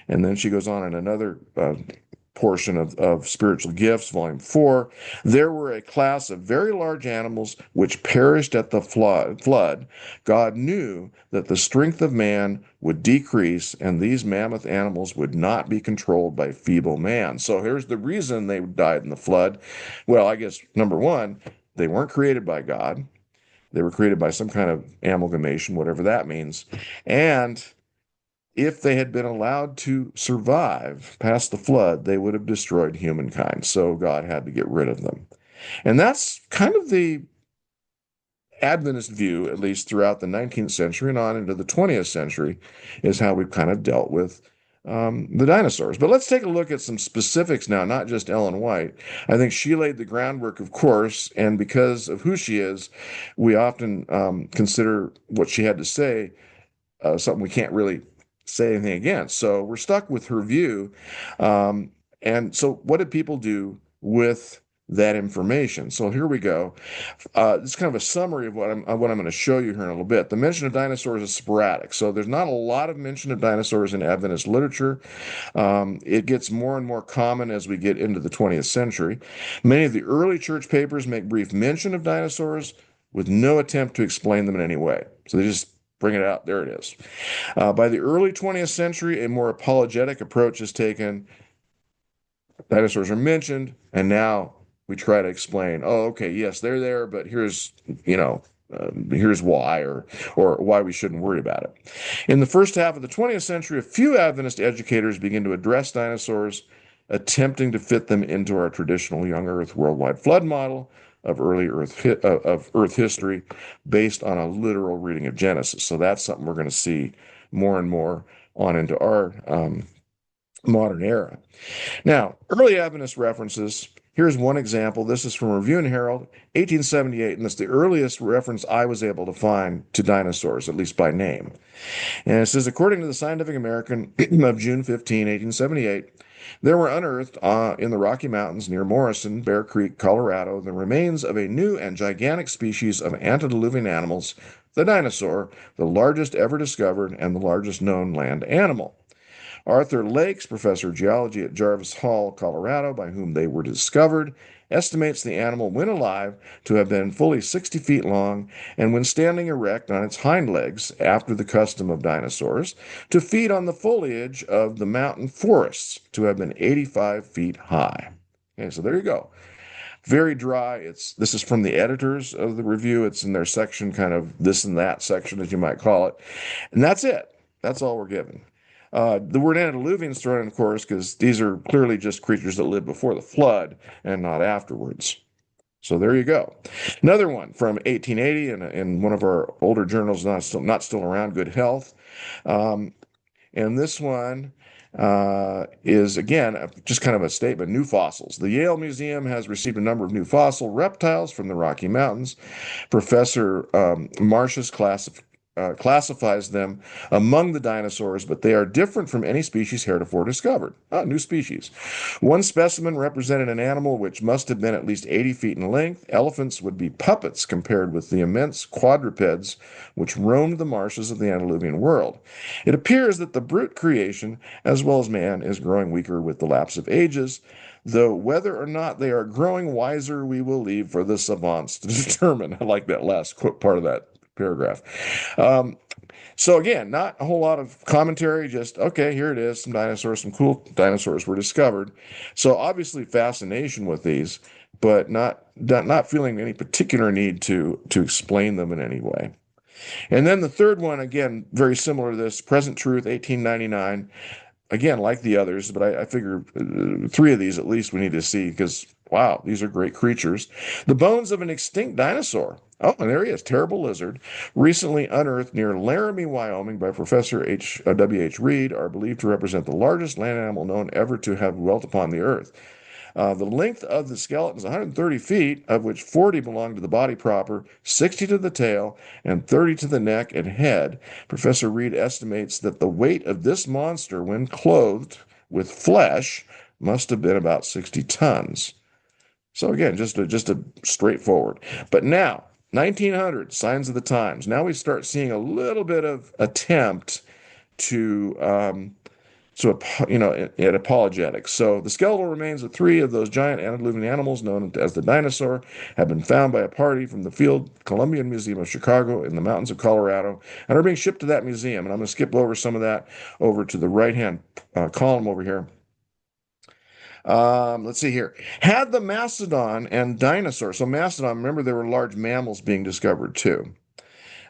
And then she goes on in another portion of Spiritual Gifts, Volume 4. There were a class of very large animals which perished at the flood. God knew that the strength of man would decrease, and these mammoth animals would not be controlled by feeble man. So here's the reason they died in the flood. Well, I guess number one, they weren't created by God. They were created by some kind of amalgamation, whatever that means. And if they had been allowed to survive past the flood, they would have destroyed humankind. So God had to get rid of them. And that's kind of the Adventist view, at least throughout the 19th century and on into the 20th century, is how we've kind of dealt with the dinosaurs. But let's take a look at some specifics now, not just Ellen White. I think she laid the groundwork, of course, and because of who she is, we often consider what she had to say something we can't really say anything against. So we're stuck with her view. And so what did people do with that information? So here we go. It's kind of a summary of what I'm going to show you here in a little bit. The mention of dinosaurs is sporadic. So there's not a lot of mention of dinosaurs in Adventist literature. It gets more and more common as we get into the 20th century. Many of the early church papers make brief mention of dinosaurs with no attempt to explain them in any way. So they just bring it out. There it is. By the early 20th century, a more apologetic approach is taken. Dinosaurs are mentioned, and now we try to explain, oh, okay, yes, they're there, but here's why, or why we shouldn't worry about it. In the first half of the 20th century, a few Adventist educators begin to address dinosaurs, attempting to fit them into our traditional young Earth worldwide flood model of early Earth history based on a literal reading of Genesis. So that's something we're going to see more and more on into our modern era. Now, early Adventist references. Here's one example. This is from Review and Herald, 1878, and it's the earliest reference I was able to find to dinosaurs, at least by name. And it says, according to the Scientific American of June 15, 1878, there were unearthed in the Rocky Mountains near Morrison, Bear Creek, Colorado, the remains of a new and gigantic species of antediluvian animals, the dinosaur, the largest ever discovered and the largest known land animal. Arthur Lakes, professor of geology at Jarvis Hall, Colorado, by whom they were discovered, estimates the animal, when alive, to have been fully 60 feet long, and when standing erect on its hind legs, after the custom of dinosaurs, to feed on the foliage of the mountain forests, to have been 85 feet high. Okay, so there you go. Very dry. This is from the editors of the review. It's in their section, kind of this and that section, as you might call it. And that's it. That's all we're given. The word antediluvian is thrown in, of course, because these are clearly just creatures that lived before the flood and not afterwards. So there you go. Another one from 1880 in one of our older journals, not still around, Good Health. Um, and this one is, again, just kind of a statement, new fossils. The Yale Museum has received a number of new fossil reptiles from the Rocky Mountains. Professor Marsh's classifies them among the dinosaurs, but they are different from any species heretofore discovered. Ah, new species. One specimen represented an animal which must have been at least 80 feet in length. Elephants would be puppets compared with the immense quadrupeds which roamed the marshes of the antediluvian world. It appears that the brute creation, as well as man, is growing weaker with the lapse of ages, though whether or not they are growing wiser, we will leave for the savants to determine. I like that last part of that paragraph. Um, so again, not a whole lot of commentary, just okay, here it is, some dinosaurs, some cool dinosaurs were discovered. So obviously fascination with these, but not feeling any particular need to explain them in any way. And then the third one, again, very similar to this, Present Truth, 1899. Again, like the others, but I figure three of these at least we need to see because, wow, these are great creatures. The bones of an extinct dinosaur. Oh, and there he is, terrible lizard, recently unearthed near Laramie, Wyoming by Professor W. H. Reed, are believed to represent the largest land animal known ever to have dwelt upon the earth. The length of the skeleton is 130 feet, of which 40 belong to the body proper, 60 to the tail, and 30 to the neck and head. Professor Reed estimates that the weight of this monster, when clothed with flesh, must have been about 60 tons. So again, just a straightforward. But now, 1900, signs of the times. Now we start seeing a little bit of attempt to at apologetics. So the skeletal remains of three of those giant antediluvian animals known as the dinosaur have been found by a party from the Field Columbian Museum of Chicago in the mountains of Colorado and are being shipped to that museum. And I'm going to skip over some of that over to the right-hand column over here. Let's see here. Had the mastodon and dinosaur, so mastodon, remember there were large mammals being discovered too.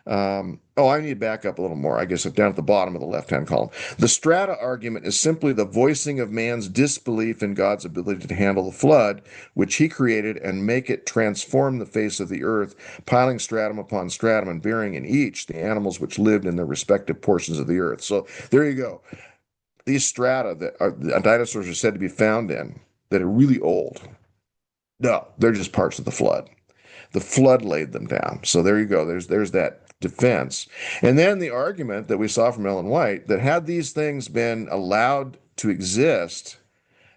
I need to back up a little more. I guess down at the bottom of the left-hand column. The strata argument is simply the voicing of man's disbelief in God's ability to handle the flood, which he created, and make it transform the face of the earth, piling stratum upon stratum and burying in each the animals which lived in their respective portions of the earth. So there you go. These strata that dinosaurs are said to be found in that are really old. No, they're just parts of the flood. The flood laid them down. So there you go. There's that defense. And then the argument that we saw from Ellen White that had these things been allowed to exist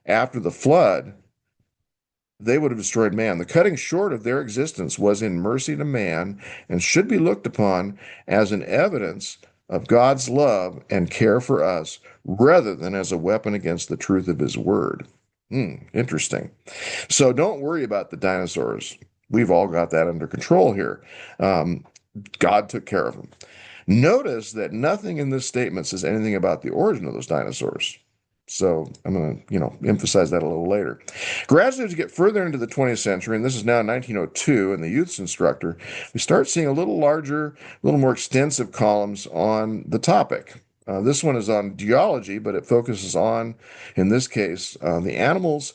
after the flood, they would have destroyed man. The cutting short of their existence was in mercy to man and should be looked upon as an evidence of God's love and care for us rather than as a weapon against the truth of his word. Interesting. So don't worry about the dinosaurs. We've all got that under control here. God took care of them. Notice that nothing in this statement says anything about the origin of those dinosaurs. So I'm going to, emphasize that a little later. Gradually, as you get further into the 20th century, and this is now 1902, and the youth's instructor, we start seeing a little larger, a little more extensive columns on the topic. This one is on geology, but it focuses on, in this case, the animals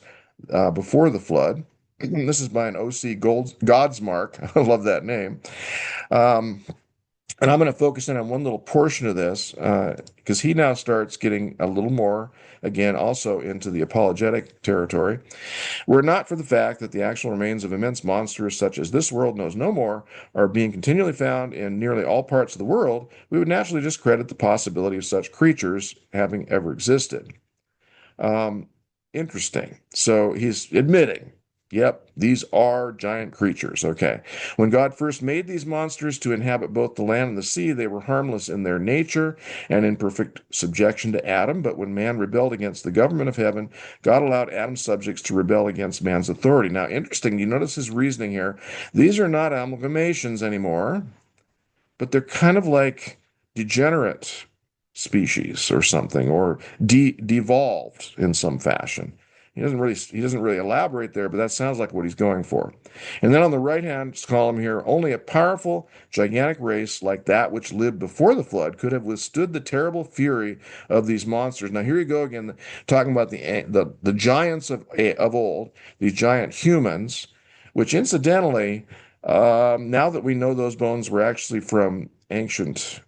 before the flood. This is by an O.C. Godsmark. I love that name. And I'm going to focus in on one little portion of this because he now starts getting a little more, again, also into the apologetic territory. Were it not for the fact that the actual remains of immense monsters such as this world knows no more are being continually found in nearly all parts of the world, we would naturally discredit the possibility of such creatures having ever existed. Interesting. So he's admitting, yep, these are giant creatures. Okay. When God first made these monsters to inhabit both the land and the sea, they were harmless in their nature and in perfect subjection to Adam. But when man rebelled against the government of heaven, God allowed Adam's subjects to rebel against man's authority. Now, interesting, you notice his reasoning here. These are not amalgamations anymore, but they're kind of like degenerate species or something, or devolved in some fashion. He doesn't really elaborate there, but that sounds like what he's going for. And then on the right-hand column here, only a powerful, gigantic race like that which lived before the flood could have withstood the terrible fury of these monsters. Now here you go again, talking about the giants of old, these giant humans. which incidentally, now that we know those bones were actually from ancient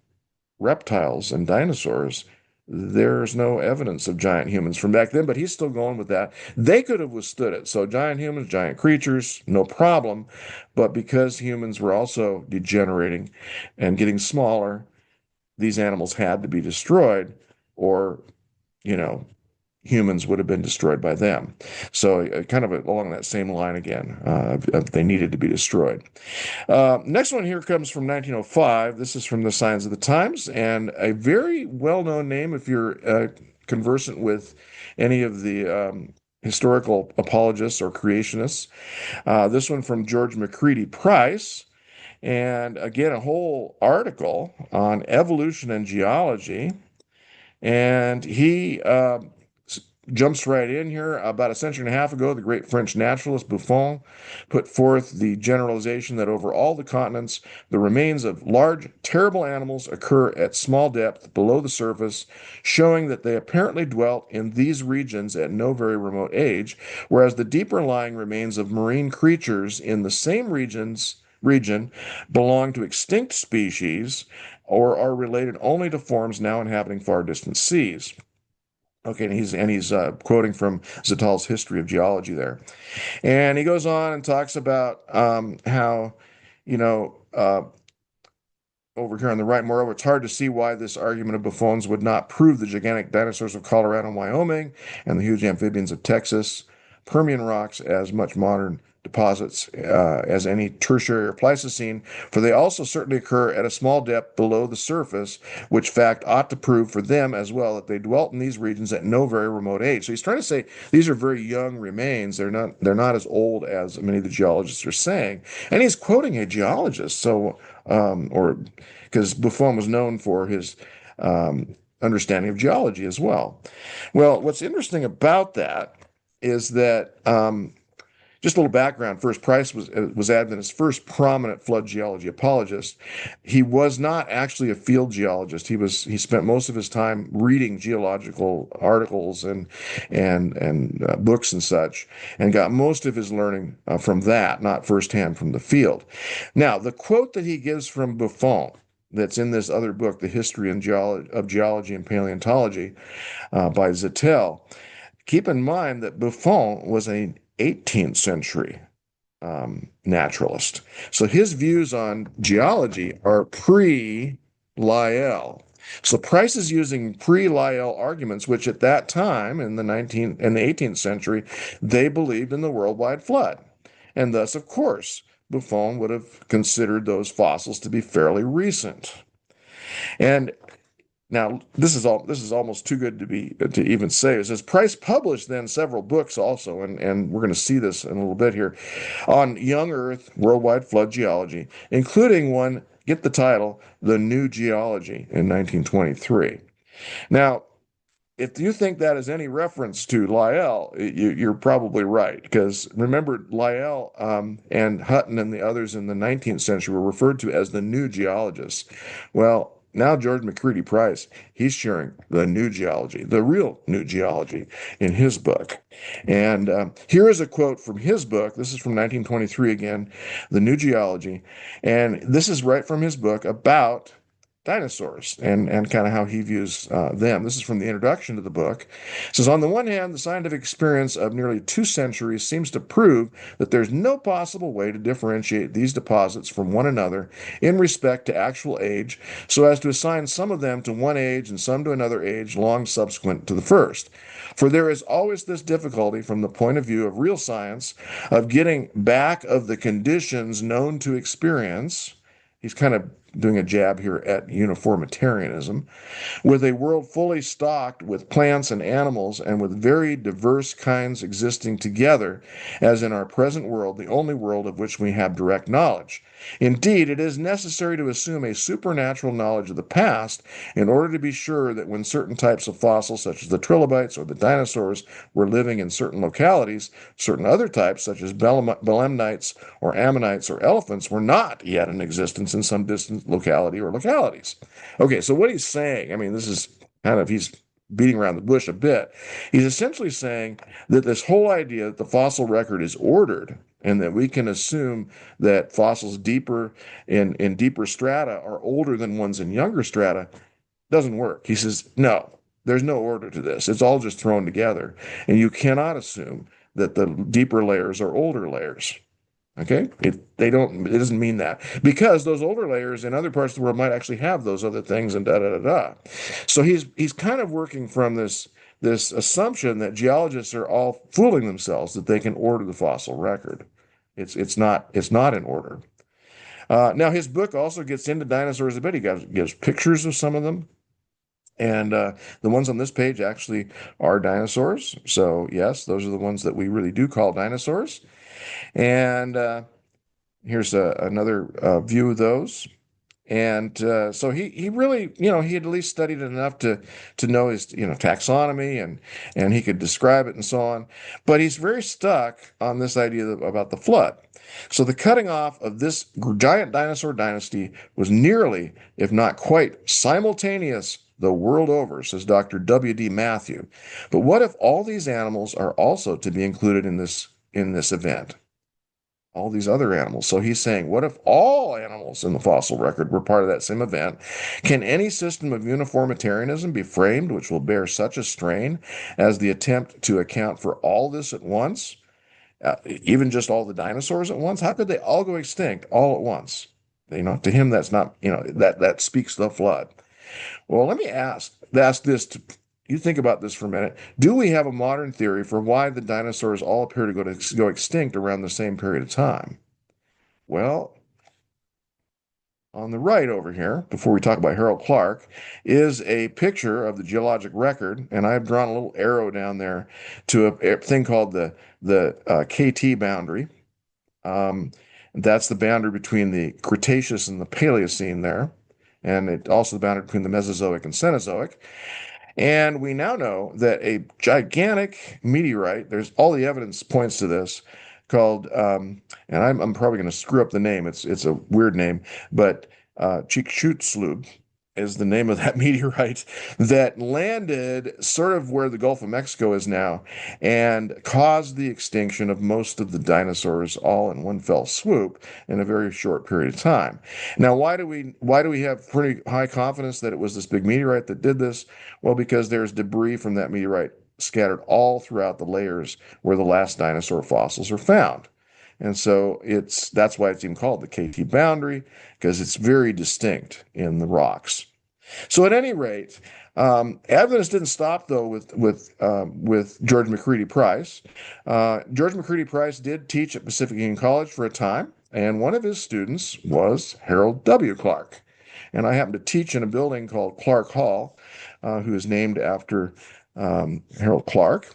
reptiles and dinosaurs, there's no evidence of giant humans from back then, but he's still going with that. They could have withstood it. So giant humans, giant creatures, no problem. But because humans were also degenerating and getting smaller, these animals had to be destroyed, or, you know, humans would have been destroyed by them. So kind of along that same line again, they needed to be destroyed. Next one here comes from 1905. This is from the Signs of the Times, and a very well-known name if you're conversant with any of the historical apologists or creationists. This one from George McCready Price. And again, a whole article on evolution and geology. And he jumps right in here. About a century and a half ago, the great French naturalist Buffon put forth the generalization that over all the continents, the remains of large, terrible animals occur at small depth below the surface, showing that they apparently dwelt in these regions at no very remote age, whereas the deeper lying remains of marine creatures in the same region belong to extinct species or are related only to forms now inhabiting far distant seas. Okay, and he's quoting from Zattal's History of Geology there, and he goes on and talks about how, you know, over here on the right, moreover, it's hard to see why this argument of Buffon's would not prove the gigantic dinosaurs of Colorado and Wyoming and the huge amphibians of Texas, Permian rocks as much modern deposits as any tertiary or Pleistocene, for they also certainly occur at a small depth below the surface, which fact ought to prove for them as well that they dwelt in these regions at no very remote age. So he's trying to say these are very young remains. They're not as old as many of the geologists are saying. And he's quoting a geologist, so or because Buffon was known for his understanding of geology as well. Well, what's interesting about that is that just a little background first. Price was Adventist's first prominent flood geology apologist. He was not actually a field geologist. He spent most of his time reading geological articles and books and such, and got most of his learning from that, not firsthand from the field. Now, the quote that he gives from Buffon, that's in this other book, The History of Geology and Paleontology by Zattel. Keep in mind that Buffon was an 18th century naturalist. So his views on geology are pre-Lyell. So Price is using pre-Lyell arguments, which at that time in the 18th century, they believed in the worldwide flood. And thus, of course, Buffon would have considered those fossils to be fairly recent. And now, this is almost too good to even say. It says Price published then several books also, and we're going to see this in a little bit here, on young Earth, worldwide flood geology, including one, get the title, The New Geology in 1923. Now, if you think that is any reference to Lyell, you're probably right, because remember, Lyell and Hutton and the others in the 19th century were referred to as the new geologists. Well, now George McCready Price, he's sharing the new geology, the real new geology in his book. And here is a quote from his book. This is from 1923 again, The New Geology. And this is right from his book about dinosaurs and kind of how he views them. This is from the introduction to the book. It says, on the one hand, the scientific experience of nearly 2 centuries seems to prove that there's no possible way to differentiate these deposits from one another in respect to actual age, so as to assign some of them to one age and some to another age long subsequent to the first. For there is always this difficulty from the point of view of real science of getting back of the conditions known to experience. He's kind of doing a jab here at uniformitarianism, with a world fully stocked with plants and animals and with very diverse kinds existing together, as in our present world, the only world of which we have direct knowledge. Indeed, it is necessary to assume a supernatural knowledge of the past in order to be sure that when certain types of fossils, such as the trilobites or the dinosaurs, were living in certain localities, certain other types, such as belemnites or ammonites or elephants, were not yet in existence in some distant locality or localities. Okay, so what he's saying, I mean, this is kind of, he's beating around the bush a bit. He's essentially saying that this whole idea that the fossil record is ordered and that we can assume that fossils deeper in deeper strata are older than ones in younger strata doesn't work. He says, no, there's no order to this. It's all just thrown together. And you cannot assume that the deeper layers are older layers. Okay? It doesn't mean that. Because those older layers in other parts of the world might actually have those other things and da da da da. So he's kind of working from this assumption that geologists are all fooling themselves that they can order the fossil record. It's not in order. Now his book also gets into dinosaurs a bit. He gives pictures of some of them. And the ones on this page actually are dinosaurs. So, yes, those are the ones that we really do call dinosaurs. And here's another view of those. And so he really, he had at least studied it enough to know his, taxonomy and he could describe it and so on. But he's very stuck on this idea about the flood. So the cutting off of this giant dinosaur dynasty was nearly, if not quite, simultaneous the world over, says Dr. W.D. Matthew. But what if all these animals are also to be included in this event? All these other animals. So he's saying, what if all animals in the fossil record were part of that same event? Can any system of uniformitarianism be framed which will bear such a strain as the attempt to account for all this at once? Even just all the dinosaurs at once? How could they all go extinct all at once? To him, that's not, that speaks the flood. Well, let me ask this. You think about this for a minute. Do we have a modern theory for why the dinosaurs all appear to go extinct around the same period of time? Well, on the right over here, before we talk about Harold Clark, is a picture of the geologic record, and I've drawn a little arrow down there to a thing called the KT boundary. That's the boundary between the Cretaceous and the Paleocene there, and it also the boundary between the Mesozoic and Cenozoic. And we now know that a gigantic meteorite, there's all the evidence points to this, called, and I'm probably going to screw up the name. It's a weird name, but Chicxulub is the name of that meteorite that landed sort of where the Gulf of Mexico is now and caused the extinction of most of the dinosaurs all in one fell swoop in a very short period of time. Now, why do we have pretty high confidence that it was this big meteorite that did this? Well, because there's debris from that meteorite scattered all throughout the layers where the last dinosaur fossils are found. And so that's why it's even called the KT boundary, because it's very distinct in the rocks. So at any rate, Adventist didn't stop though with George McCready Price. George McCready Price did teach at Pacific Union College for a time, and one of his students was Harold W. Clark. And I happened to teach in a building called Clark Hall, who is named after Harold Clark.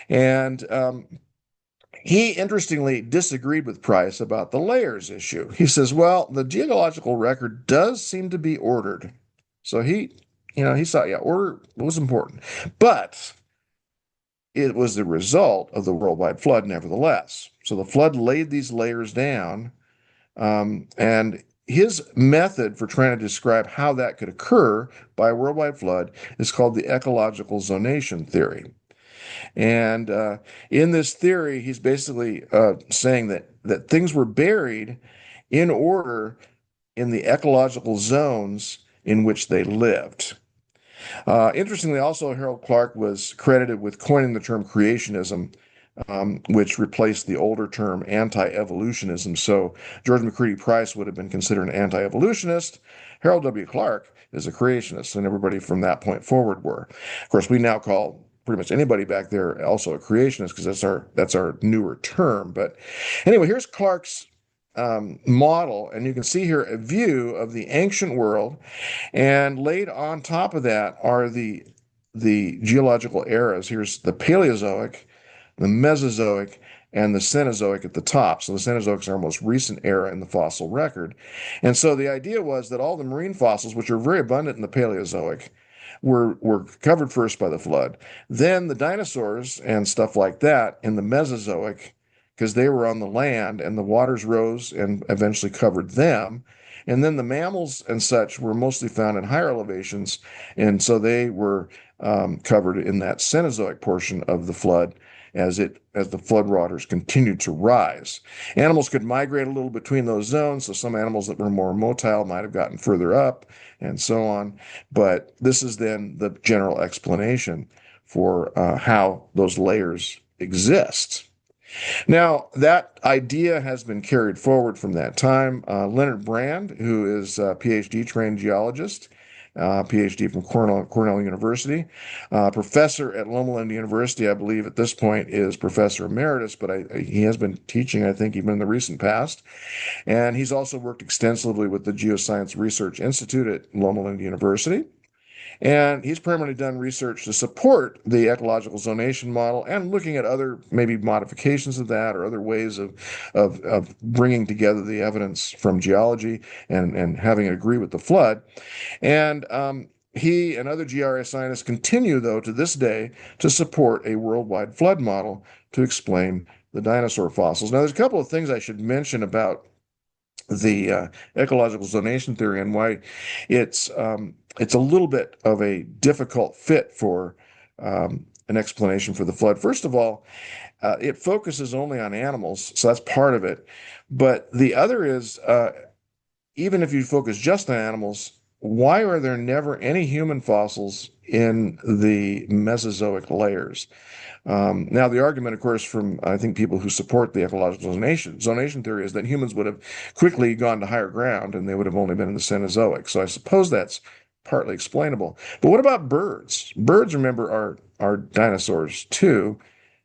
And he interestingly disagreed with Price about the layers issue. He says, well, the geological record does seem to be ordered. So he thought, yeah, order was important. But it was the result of the worldwide flood, nevertheless. So the flood laid these layers down, and his method for trying to describe how that could occur by a worldwide flood is called the ecological zonation theory. And in this theory, he's basically saying that things were buried in order in the ecological zones in which they lived. Interestingly, also, Harold Clark was credited with coining the term creationism, which replaced the older term anti-evolutionism. So George McCready Price would have been considered an anti-evolutionist. Harold W. Clark is a creationist, and everybody from that point forward were. Of course, we now call pretty much anybody back there also a creationist because that's our newer term. But anyway, here's Clark's model, and you can see here a view of the ancient world, and laid on top of that are the geological eras. Here's the Paleozoic, the Mesozoic, and the Cenozoic at the top. So the Cenozoic is our most recent era in the fossil record. And so the idea was that all the marine fossils, which are very abundant in the Paleozoic, were covered first by the flood. Then the dinosaurs and stuff like that in the Mesozoic, because they were on the land and the waters rose and eventually covered them. And then the mammals and such were mostly found in higher elevations, and so they were covered in that Cenozoic portion of the flood as the flood waters continued to rise. Animals could migrate a little between those zones, so some animals that were more motile might have gotten further up, and so on. But this is then the general explanation for how those layers exist. Now, that idea has been carried forward from that time. Leonard Brand, who is a PhD trained geologist, PhD from Cornell University, professor at Loma Linda University, I believe at this point is professor emeritus, but he has been teaching, I think, even in the recent past. And he's also worked extensively with the Geoscience Research Institute at Loma Linda University. And he's primarily done research to support the ecological zonation model and looking at other maybe modifications of that or other ways of bringing together the evidence from geology and having it agree with the flood. And he and other GRA scientists continue, though, to this day to support a worldwide flood model to explain the dinosaur fossils. Now, there's a couple of things I should mention about the ecological zonation theory and why it's a little bit of a difficult fit for an explanation for the flood. First of all, it focuses only on animals, so that's part of it. But the other is, even if you focus just on animals, why are there never any human fossils in the Mesozoic layers? Now, the argument, of course, from I think people who support the ecological zonation theory is that humans would have quickly gone to higher ground and they would have only been in the Cenozoic. So I suppose that's partly explainable. But what about birds? Birds, remember, are dinosaurs too.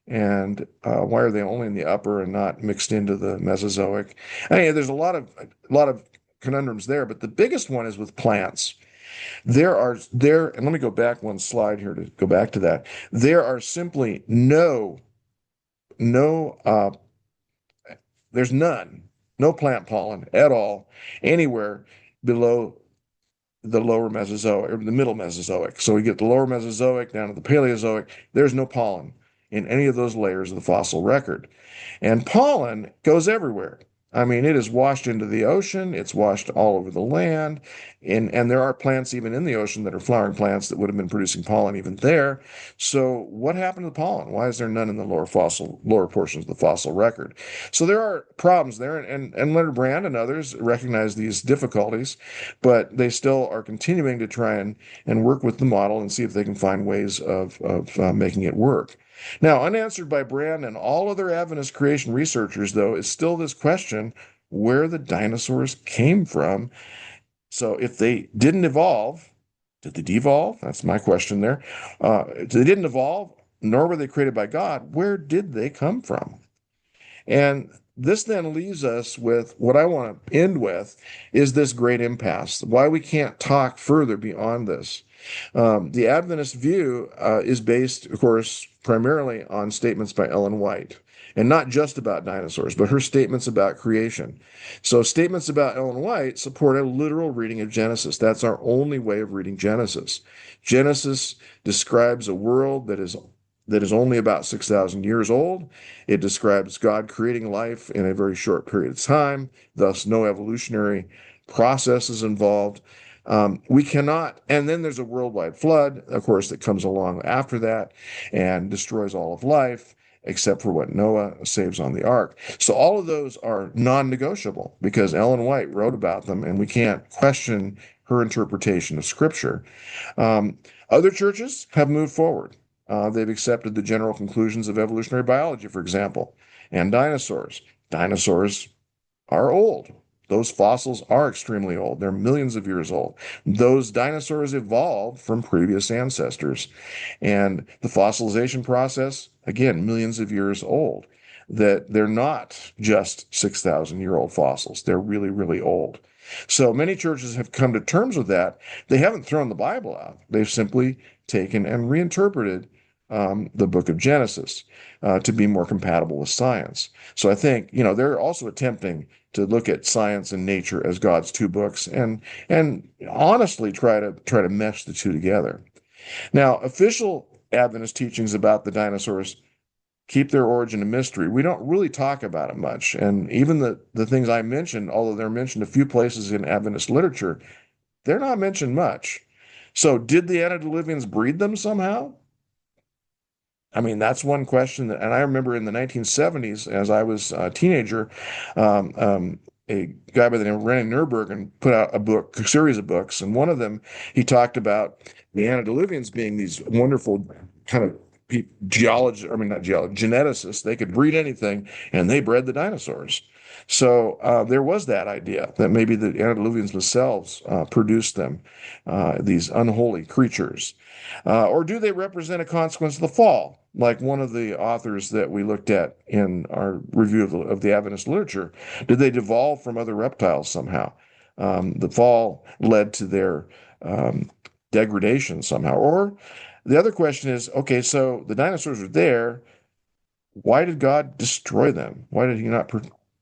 And why are they only in the upper and not mixed into the Mesozoic? Anyway, there's a lot of conundrums there, but the biggest one is with plants. And let me go back one slide here to go back to that. There are simply there's no plant pollen at all anywhere below the lower Mesozoic or the middle Mesozoic. So we get the lower Mesozoic down to the Paleozoic. There's no pollen in any of those layers of the fossil record. And pollen goes everywhere. I mean, it is washed into the ocean, it's washed all over the land, and there are plants even in the ocean that are flowering plants that would have been producing pollen even there. So what happened to the pollen? Why is there none in the lower portions of the fossil record? So there are problems there, and Leonard Brand and others recognize these difficulties, but they still are continuing to try and work with the model and see if they can find ways of making it work. Now, unanswered by Brand and all other Adventist creation researchers, though, is still this question where the dinosaurs came from. So, if they didn't evolve, did they devolve? That's my question there. If they didn't evolve, nor were they created by God, where did they come from? And this then leaves us with what I want to end with is this great impasse, why we can't talk further beyond this. The Adventist view is based, of course, primarily on statements by Ellen White, and not just about dinosaurs, but her statements about creation. So statements about Ellen White support a literal reading of Genesis. That's our only way of reading Genesis. Genesis describes a world that is only about 6,000 years old. It describes God creating life in a very short period of time, thus no evolutionary process is involved. We cannot, and then there's a worldwide flood, of course, that comes along after that and destroys all of life, except for what Noah saves on the ark. So all of those are non-negotiable because Ellen White wrote about them, and we can't question her interpretation of Scripture. Other churches have moved forward. They've accepted the general conclusions of evolutionary biology, for example, and dinosaurs. Dinosaurs are old. Those fossils are extremely old. They're millions of years old. Those dinosaurs evolved from previous ancestors. And the fossilization process, again, millions of years old. That they're not just 6,000-year-old fossils. They're really, really old. So many churches have come to terms with that. They haven't thrown the Bible out. They've simply taken and reinterpreted the book of Genesis to be more compatible with science. So I think, they're also attempting to look at science and nature as God's two books and honestly try to mesh the two together. Now, official Adventist teachings about the dinosaurs keep their origin a mystery. We don't really talk about it much. And even the things I mentioned, although they're mentioned a few places in Adventist literature, they're not mentioned much. So did the antediluvians breed them somehow? I mean, that's one question that, and I remember in the 1970s, as I was a teenager, um, um, a guy by the name of René Nurburgren put out a series of books, and one of them he talked about the antediluvians being these wonderful kind of geologists, I mean, not geologists, geneticists. They could breed anything, and they bred the dinosaurs. So there was that idea that maybe the antediluvians themselves produced them, these unholy creatures. Or do they represent a consequence of the fall? Like one of the authors that we looked at in our review of the Adventist literature, did they devolve from other reptiles somehow? The fall led to their degradation somehow. Or the other question is, okay, so the dinosaurs are there. Why did God destroy them? Why did he not,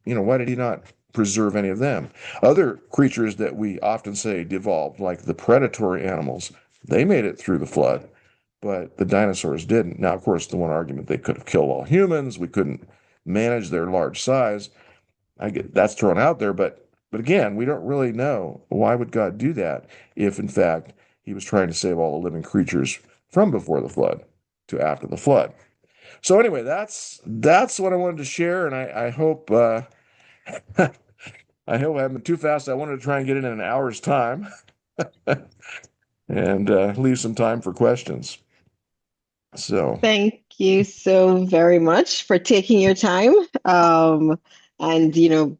why did he not preserve any of them? Other creatures that we often say devolved, like the predatory animals, they made it through the flood, but the dinosaurs didn't. Now, of course, the one argument they could have killed all humans. We couldn't manage their large size. I get that's thrown out there, but again, we don't really know why would God do that if, in fact, He was trying to save all the living creatures from before the flood to after the flood. So anyway, that's what I wanted to share, and I hope I hope I haven't been too fast. I wanted to try and get it in an hour's time and leave some time for questions. So Thank you so very much for taking your time, and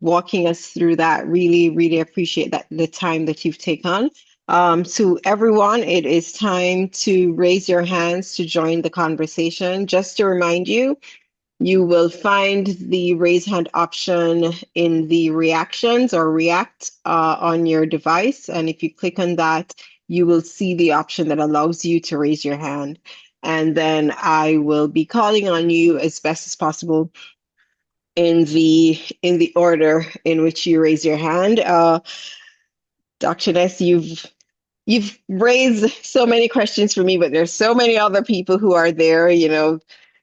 walking us through that. Really, really appreciate that the time that you've taken. To everyone, it is time to raise your hands to join the conversation. Just to remind you, you will find the raise hand option in the reactions or react on your device. And if you click on that, you will see the option that allows you to raise your hand. And then I will be calling on you as best as possible in the order in which you raise your hand. Dr. Ness, you've raised so many questions for me, but there's so many other people who are there.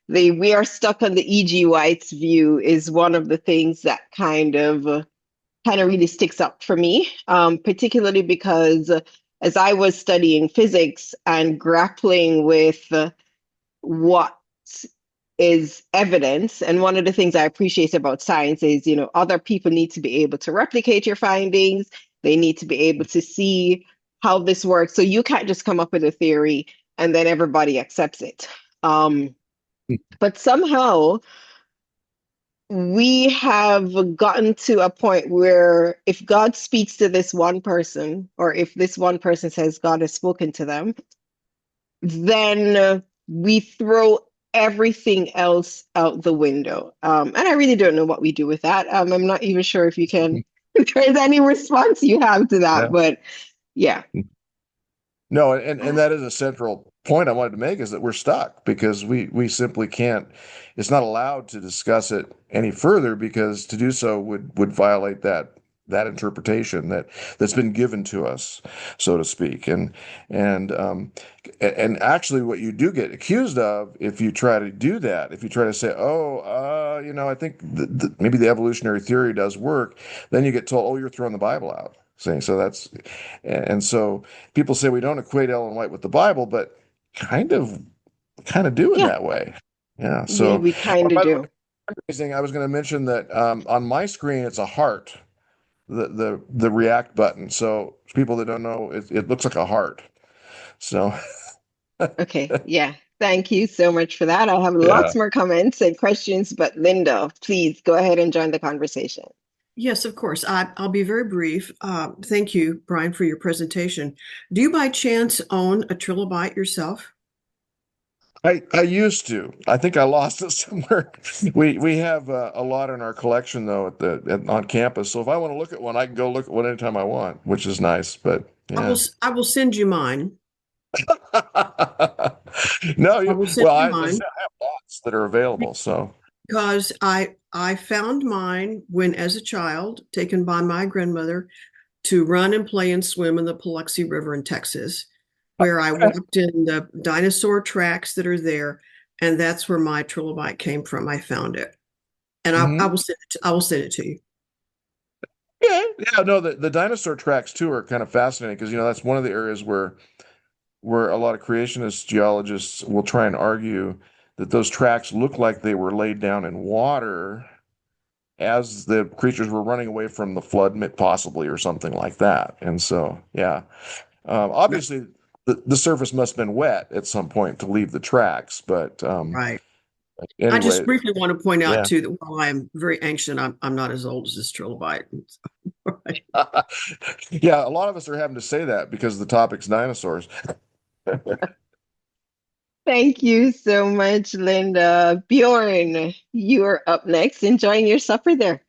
We are stuck on the E.G. White's view is one of the things that kind of really sticks up for me, particularly because as I was studying physics and grappling with what is evidence, and one of the things I appreciate about science is, other people need to be able to replicate your findings. They need to be able to see how this works. So you can't just come up with a theory and then everybody accepts it. But somehow we have gotten to a point where if God speaks to this one person, or if this one person says God has spoken to them, then we throw everything else out the window. And I really don't know what we do with that. I'm not even sure if you can, if there's any response you have to that, yeah. but yeah. No, and that is a central point I wanted to make is that we're stuck because we simply can't. It's not allowed to discuss it any further because to do so would violate that interpretation that's been given to us, so to speak. And actually, what you do get accused of if you try to do that, if you try to say, oh, I think maybe the evolutionary theory does work, then you get told, oh, you're throwing the Bible out. Saying so that's and so people say we don't equate Ellen White with the Bible, but kind of kind of do in Yeah, that way. Yeah. we, So, we oh, kind of by the way, do. amazing. I was going to mention that on my screen it's a heart, the react button. So people that don't know, it looks like a heart. So Okay, yeah. Thank you so much for that. I have yeah. lots more comments and questions, but Linda, please go ahead and join the conversation. Yes, of course. I'll be very brief. Thank you, Bryan, for your presentation. Do you by chance own a trilobite yourself? I used to. I think I lost it somewhere. We have a lot in our collection though on campus. So if I want to look at one, I can go look at one anytime I want, which is nice. But yeah. I will send you mine. No, I will send well, you I mine have lots that are available. So because I found mine when as a child, taken by my grandmother to run and play and swim in the Paluxy River in Texas, where I walked in the dinosaur tracks that are there. and that's where my trilobite came from. I found it, and I Mhm. will send it. I will send it to you. Yeah, yeah, no, the dinosaur tracks too are kind of fascinating because that's one of the areas where a lot of creationist geologists will try and argue that those tracks look like they were laid down in water as the creatures were running away from the flood, possibly, or something like that. And so, yeah, obviously the surface must have been wet at some point to leave the tracks. But Right. I just anyway, briefly want to point out yeah. too that while I'm very ancient, I'm not as old as this trilobite. Right. Yeah, a lot of us are having to say that because the topic's dinosaurs. Thank you so much, Linda. Bjorn, you are up next, enjoying your supper there.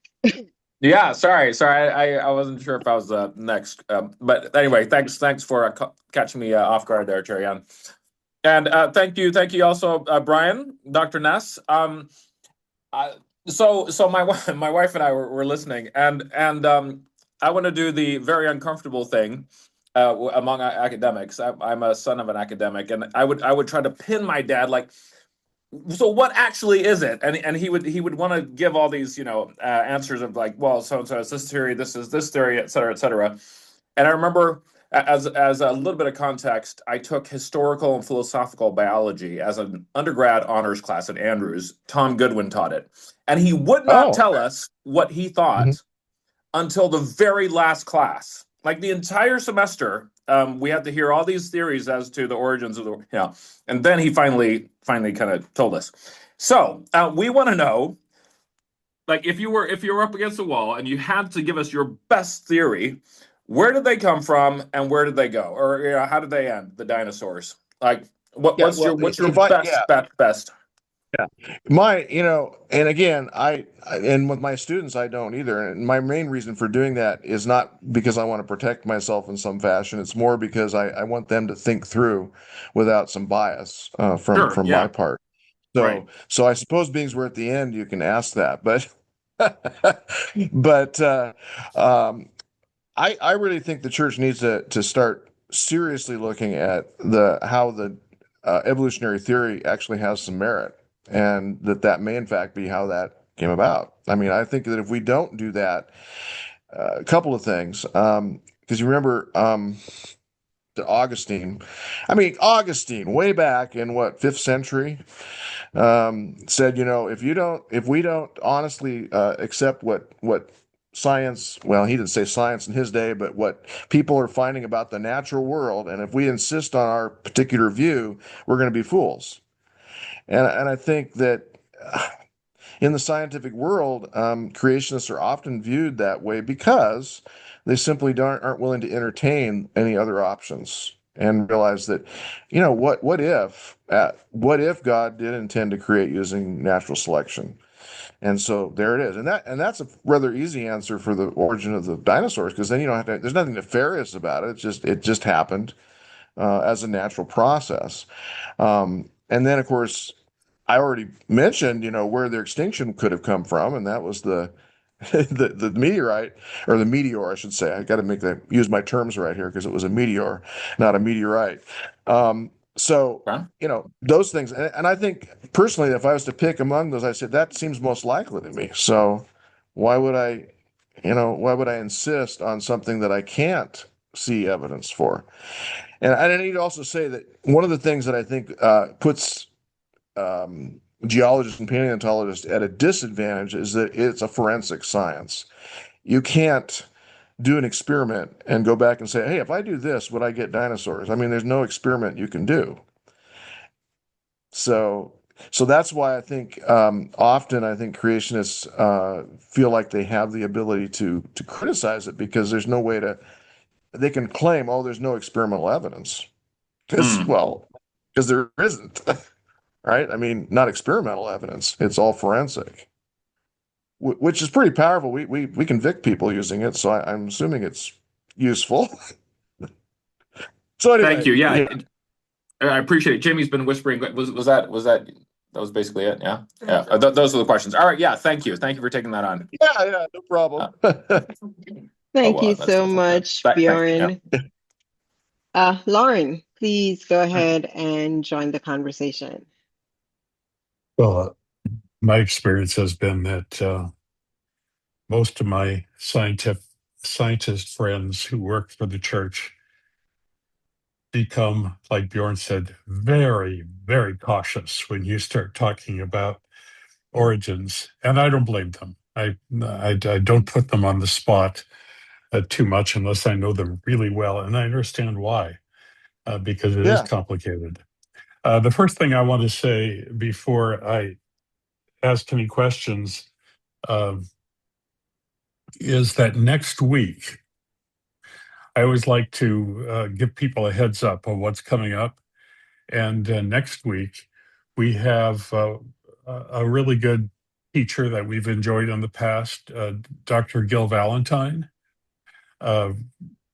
Yeah, sorry. I wasn't sure if I was next. But anyway, thanks for catching me off guard there, Jerry. And thank you also, Bryan, Dr. Ness. Uh, so my wife and I were listening, and I want to do the very uncomfortable thing among academics. I'm a son of an academic, and I would try to pin my dad like, so what actually is it? And he would want to give all these answers of like, well, so and so is this theory, this is this theory, et cetera, et cetera. And I remember, as a little bit of context, I took historical and philosophical biology as an undergrad honors class at Andrews. Tom Goodwin taught it, and he would not Oh. tell us what he Mhm. thought until the very last class. Like the entire semester, we had to hear all these theories as to the origins of and then he finally kind of told us. So we want to know, like, if you were up against the wall and you had to give us your best theory, where did they come from and where did they go, or how did they end, the dinosaurs? Like, Yeah, what's well, your if I, yeah, best? yeah. And again, and with my students, I don't either. And my main reason for doing that is not because I want to protect myself in some fashion. It's more because I want them to think through without some bias Sure, from my yeah, part. right. So I suppose being we're at the end, you can ask that, but but I really think the church needs to start seriously looking at the how the evolutionary theory actually has some merit, and that may in fact be how that came about. I mean, I think that if we don't do that, a couple of things, because you remember to Augustine. I mean, Augustine, way back in what, fifth century, said, if we don't honestly accept what science, well, he didn't say science in his day, but what people are finding about the natural world, and if we insist on our particular view, we're going to be fools. And I think that in the scientific world, creationists are often viewed that way because they simply aren't willing to entertain any other options and realize that, what if God did intend to create using natural selection? And so there it is. And that's a rather easy answer for the origin of the dinosaurs, because then you don't have to, there's nothing nefarious about it. It just happened as a natural process. And then of course I already mentioned, where their extinction could have come from, and that was the the meteorite, or the meteor, I should say. I got to use my terms right here because it was a meteor, not a meteorite. So, Huh? those things, and I think personally, if I was to pick among those, I said that seems most likely to me. So, why would I insist on something that I can't see evidence for? And I need to also say that one of the things that I think puts geologists and paleontologists at a disadvantage is that it's a forensic science. You can't do an experiment and go back and say, hey, if I do this, would I get dinosaurs? I mean, there's no experiment you can do. So, so that's why I think often I think creationists feel like they have the ability to criticize it because there's no way they can claim, oh, there's no experimental evidence. Because, Hmm. well, because there isn't. Right? I mean, not experimental evidence. It's all forensic, which is pretty powerful. We convict people using it, so I'm assuming it's useful. So Thank anyway, you. Yeah, yeah, I appreciate it. Jamie's been whispering. That was basically it? Yeah. Yeah. Those are the questions. All right. Yeah. Thank you. Thank you for taking that on. yeah, no problem. Uh, Thank you that's so different. much, Thank you. Yeah. Bjorn. Lauren, please go ahead and join the conversation. Well, my experience has been that most of my scientist friends who work for the church become, like Bjorn said, very, very cautious when you start talking about origins, and I don't blame them. I don't put them on the spot too much unless I know them really well, and I understand why, because it is Yeah. complicated. The first thing I want to say before I ask any questions um, is that next week, I always like to give people a heads up on what's coming up. And next week, we have a really good teacher that we've enjoyed in the past, Dr. Gil Valentine, uh,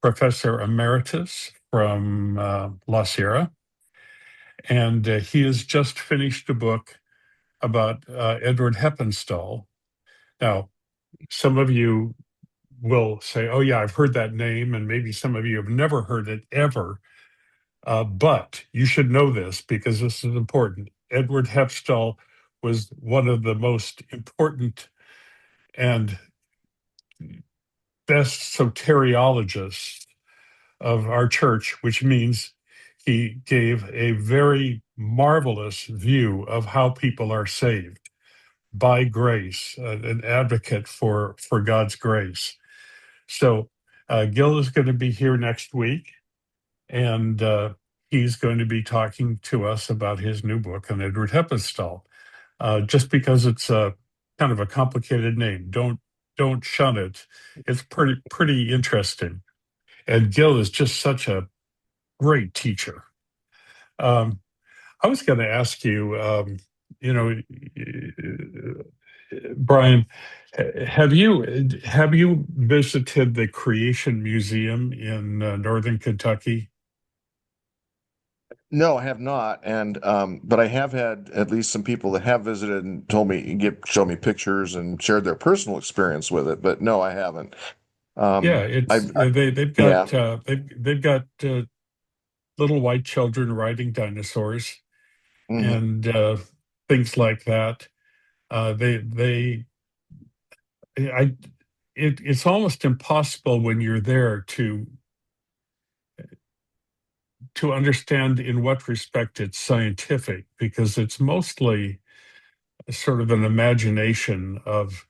Professor Emeritus from La Sierra. And he has just finished a book about Edward Heppenstall. Now, some of you will say, oh, yeah, I've heard that name. And maybe some of you have never heard it ever. But you should know this because this is important. Edward Hepstall was one of the most important and best soteriologists of our church, which means he gave a very marvelous view of how people are saved by grace, an advocate for God's grace. So Gil is going to be here next week, and he's going to be talking to us about his new book on Edward Heppenstall. Just because it's a kind of a complicated name, don't shun it. It's pretty interesting. And Gil is just such a great teacher. Um, I was going to ask you, you know, Bryan, have you visited the Creation Museum in northern Kentucky? No, I have not, and but I have had at least some people that have visited and told me, show me pictures and shared their personal experience with it. But no, I haven't. Yeah, I've, they've yeah. got they've got little white children riding dinosaurs Mhm. and things like that. They I it's almost impossible when you're there to understand in what respect it's scientific because it's mostly sort of an imagination of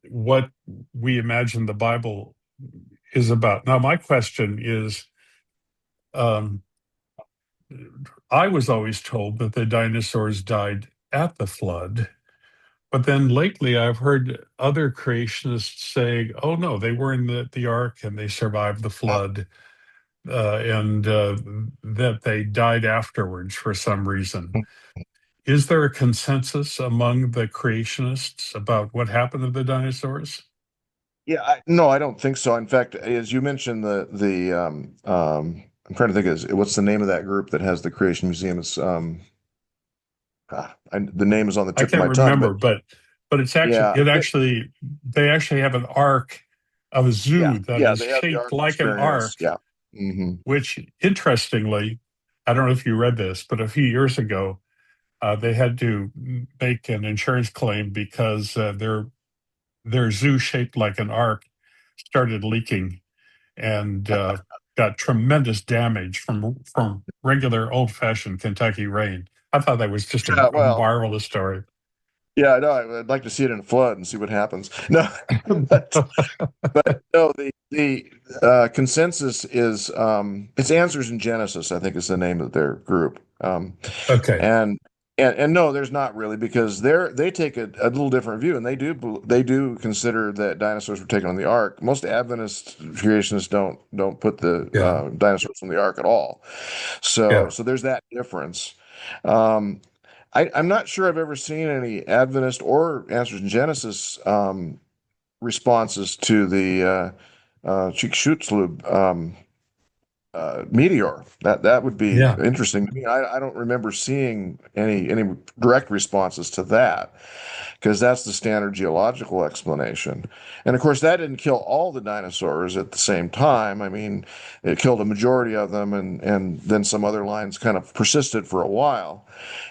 what we imagine the Bible is about. Now, my question is, um, I was always told that the dinosaurs died at the flood, but then lately I've heard other creationists saying, "Oh no, they were in the ark and they survived the flood." And that they died afterwards for some reason. Is there a consensus among the creationists about what happened to the dinosaurs? Yeah, no, I don't think so. In fact, as you mentioned, I'm trying to think what's the name of that group that has the Creation Museum? It's the name is on the I tip of can't my tongue, remember, but but yeah, they actually have an ark of a yeah, zoo that yeah, is they have the shaped Ark like an Experience. ark, Yeah. Hmm. which interestingly, I don't know if you read this, but a few years ago, they had to make an insurance claim because their zoo shaped like an ark started leaking and got tremendous damage from regular old fashioned Kentucky rain. I thought that was just Yeah, a well, marvelous story. yeah, no, I'd like to see it in a flood and see what happens. No, but no, the consensus is it's Answers in Genesis, I think is the name of their group. Okay. And and no, there's not really because they take a little different view and they do consider that dinosaurs were taken on the ark. Most Adventist creationists don't put the Yeah. dinosaurs on the ark at all. So Yeah. so there's that difference. Um, I'm not sure I've ever seen any Adventist or Answers in Genesis responses to the Chicxulub meteor. That would be Yeah. interesting to me. I don't remember seeing any direct responses to that. because that's the standard geological explanation. And of course, that didn't kill all the dinosaurs at the same time. I mean, it killed a majority of them, and then some other lines kind of persisted for a while.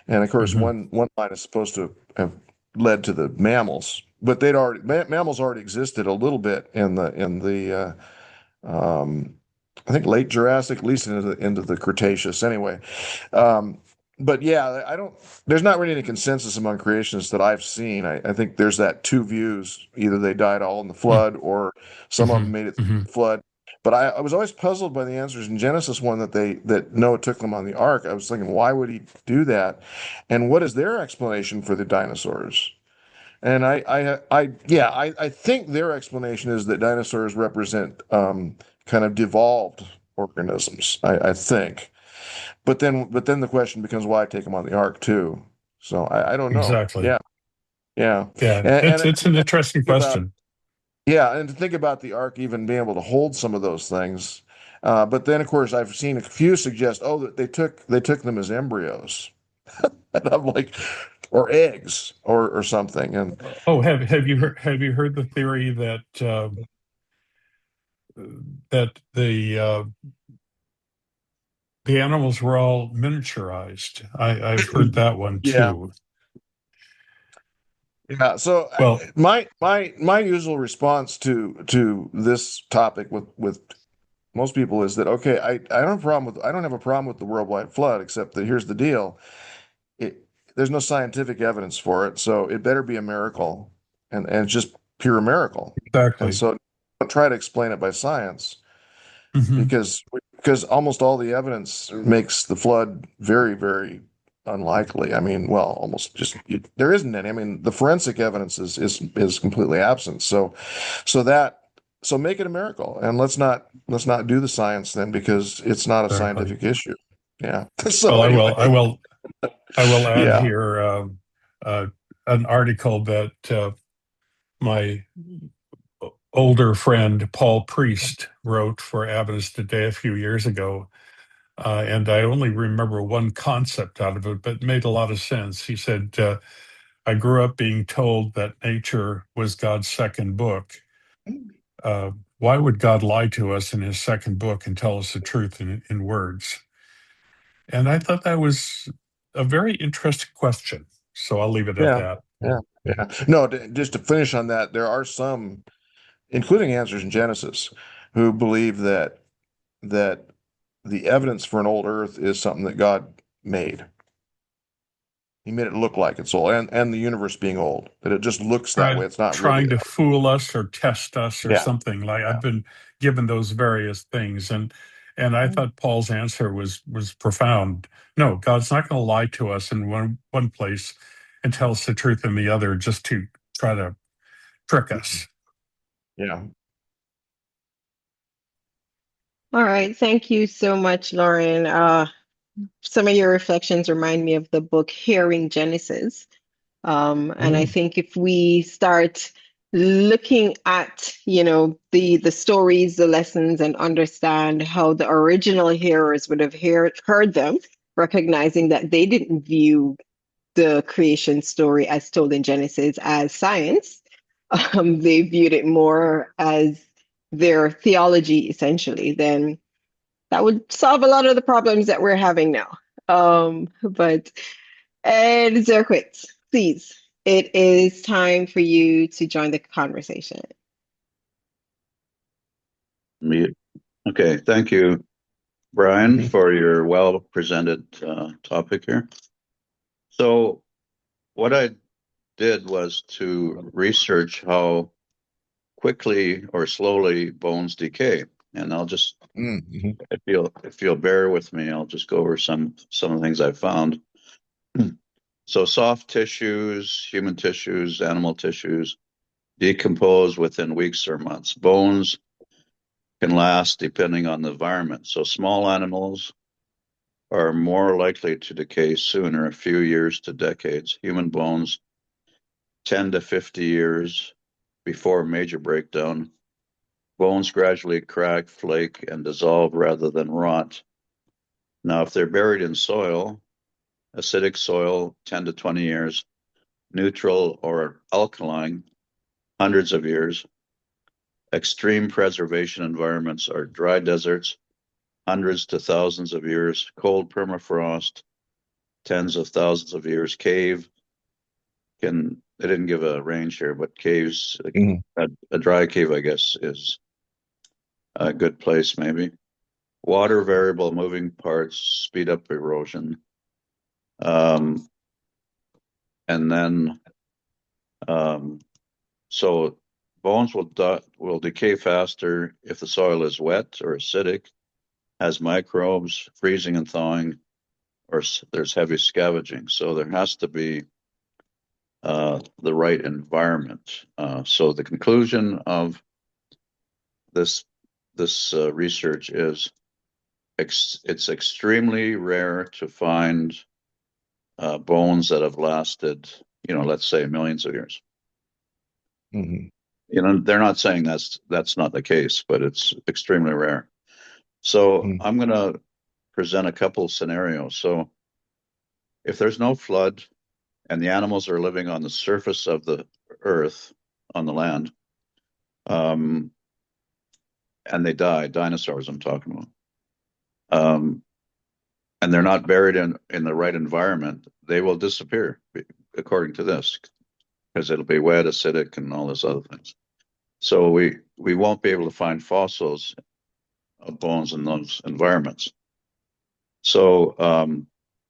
And of course, Mhm. one line is supposed to have led to the mammals, but mammals already existed a little bit I think late Jurassic, at least into the Cretaceous anyway. Um, but yeah, I don't. There's not really any consensus among creationists that I've seen. I think there's that two views: either they died all in the flood, or some of them Mhm. made it through Mhm. the flood. But I was always puzzled by the answers in Genesis 1 that Noah took them on the ark. I was thinking, why would he do that? And what is their explanation for the dinosaurs? And I think their explanation is that dinosaurs represent kind of devolved organisms. I think, but then the question becomes why take them on the ark too. So I don't know. Exactly. Yeah, yeah, Yeah, and it's an interesting about question. yeah, and to think about the ark even being able to hold some of those things. But then, of course, I've seen a few suggest, oh, that they took them as embryos, and I'm like, or eggs, or something, and Oh, have you heard the theory that the animals were all miniaturized? I've heard that one yeah. too. Yeah, so Well, my usual response to this topic with most people is that okay, I don't have a problem with the worldwide flood, except that here's the deal. It there's no scientific evidence for it, so it better be a miracle, and it's just pure miracle. And exactly. so don't try to explain it by science Hmm. because almost all the evidence makes the flood very, very unlikely. I mean, well, almost just there isn't any. I mean, the forensic evidence is completely absent. So that so make it a miracle, and let's not do the science then because it's not a Exactly. scientific issue. Yeah. Well, So anyway, I will add yeah. here uh, an article that my older friend Paul Priest wrote for Adventist Today a few years ago. And I only remember one concept out of it, but it made a lot of sense. He said, I grew up being told that nature was God's second book. Why would God lie to us in his second book and tell us the truth in words? And I thought that was a very interesting question. So I'll leave it at Yeah. that. Yeah. Yeah. No, just to finish on that, there are some, including answers in Genesis, who believe that the evidence for an old Earth is something that God made. He made it look like it's old, and the universe being old, that it just looks that way. It's not really Trying to that. fool us or test us or Yeah. something. Like I've been given those various things, and I thought Paul's answer was profound. No, God's not going to lie to us in one place and tell us the truth in the other just to try to trick us. Yeah. All right. Thank you so much, Lauren. Some of your reflections remind me of the book Hearing Genesis. And I Mm. think if we start looking at, the stories, the lessons, and understand how the original hearers would have heard them, recognizing that they didn't view the creation story as told in Genesis as science. They viewed it more as their theology, essentially, then that would solve a lot of the problems that we're having now. But Ed Zerkwitz, please, it is time for you to join the conversation. Me. Okay, thank you, Bryan, Mhm. for your well presented topic here. So, what I did was to research how quickly or slowly bones decay, and I'll just, Mhm. if you'll bear with me, I'll just go over some of the things I found. So, soft tissues, human tissues, animal tissues decompose within weeks or months. Bones can last depending on the environment. So, small animals are more likely to decay sooner, a few years to decades. Human bones, 10 to 50 years before major breakdown. Bones gradually crack, flake, and dissolve rather than rot. Now, if they're buried in soil, acidic soil, 10 to 20 years. neutral or alkaline, hundreds of years. Extreme preservation environments are dry deserts, hundreds to thousands of years, cold permafrost, tens of thousands of years, cave. They didn't give a range here, but caves, Mhm. a dry cave, I guess, is a good place, maybe. Water variable moving parts speed up erosion. And then, so bones will decay faster if the soil is wet or acidic, has microbes, freezing and thawing, or there's heavy scavenging. So there has to be the right environment. So the conclusion of this research is it's extremely rare to find bones that have lasted, let's say millions of years. Mhm. They're not saying that's not the case, but it's extremely rare. So Mhm. I'm going to present a couple scenarios. So if there's no flood and the animals are living on the surface of the earth, on the land, and they die, dinosaurs I'm talking about, and they're not buried in the right environment, they will disappear, according to this, because it'll be wet, acidic, and all this other things. So we won't be able to find fossils of bones in those environments. So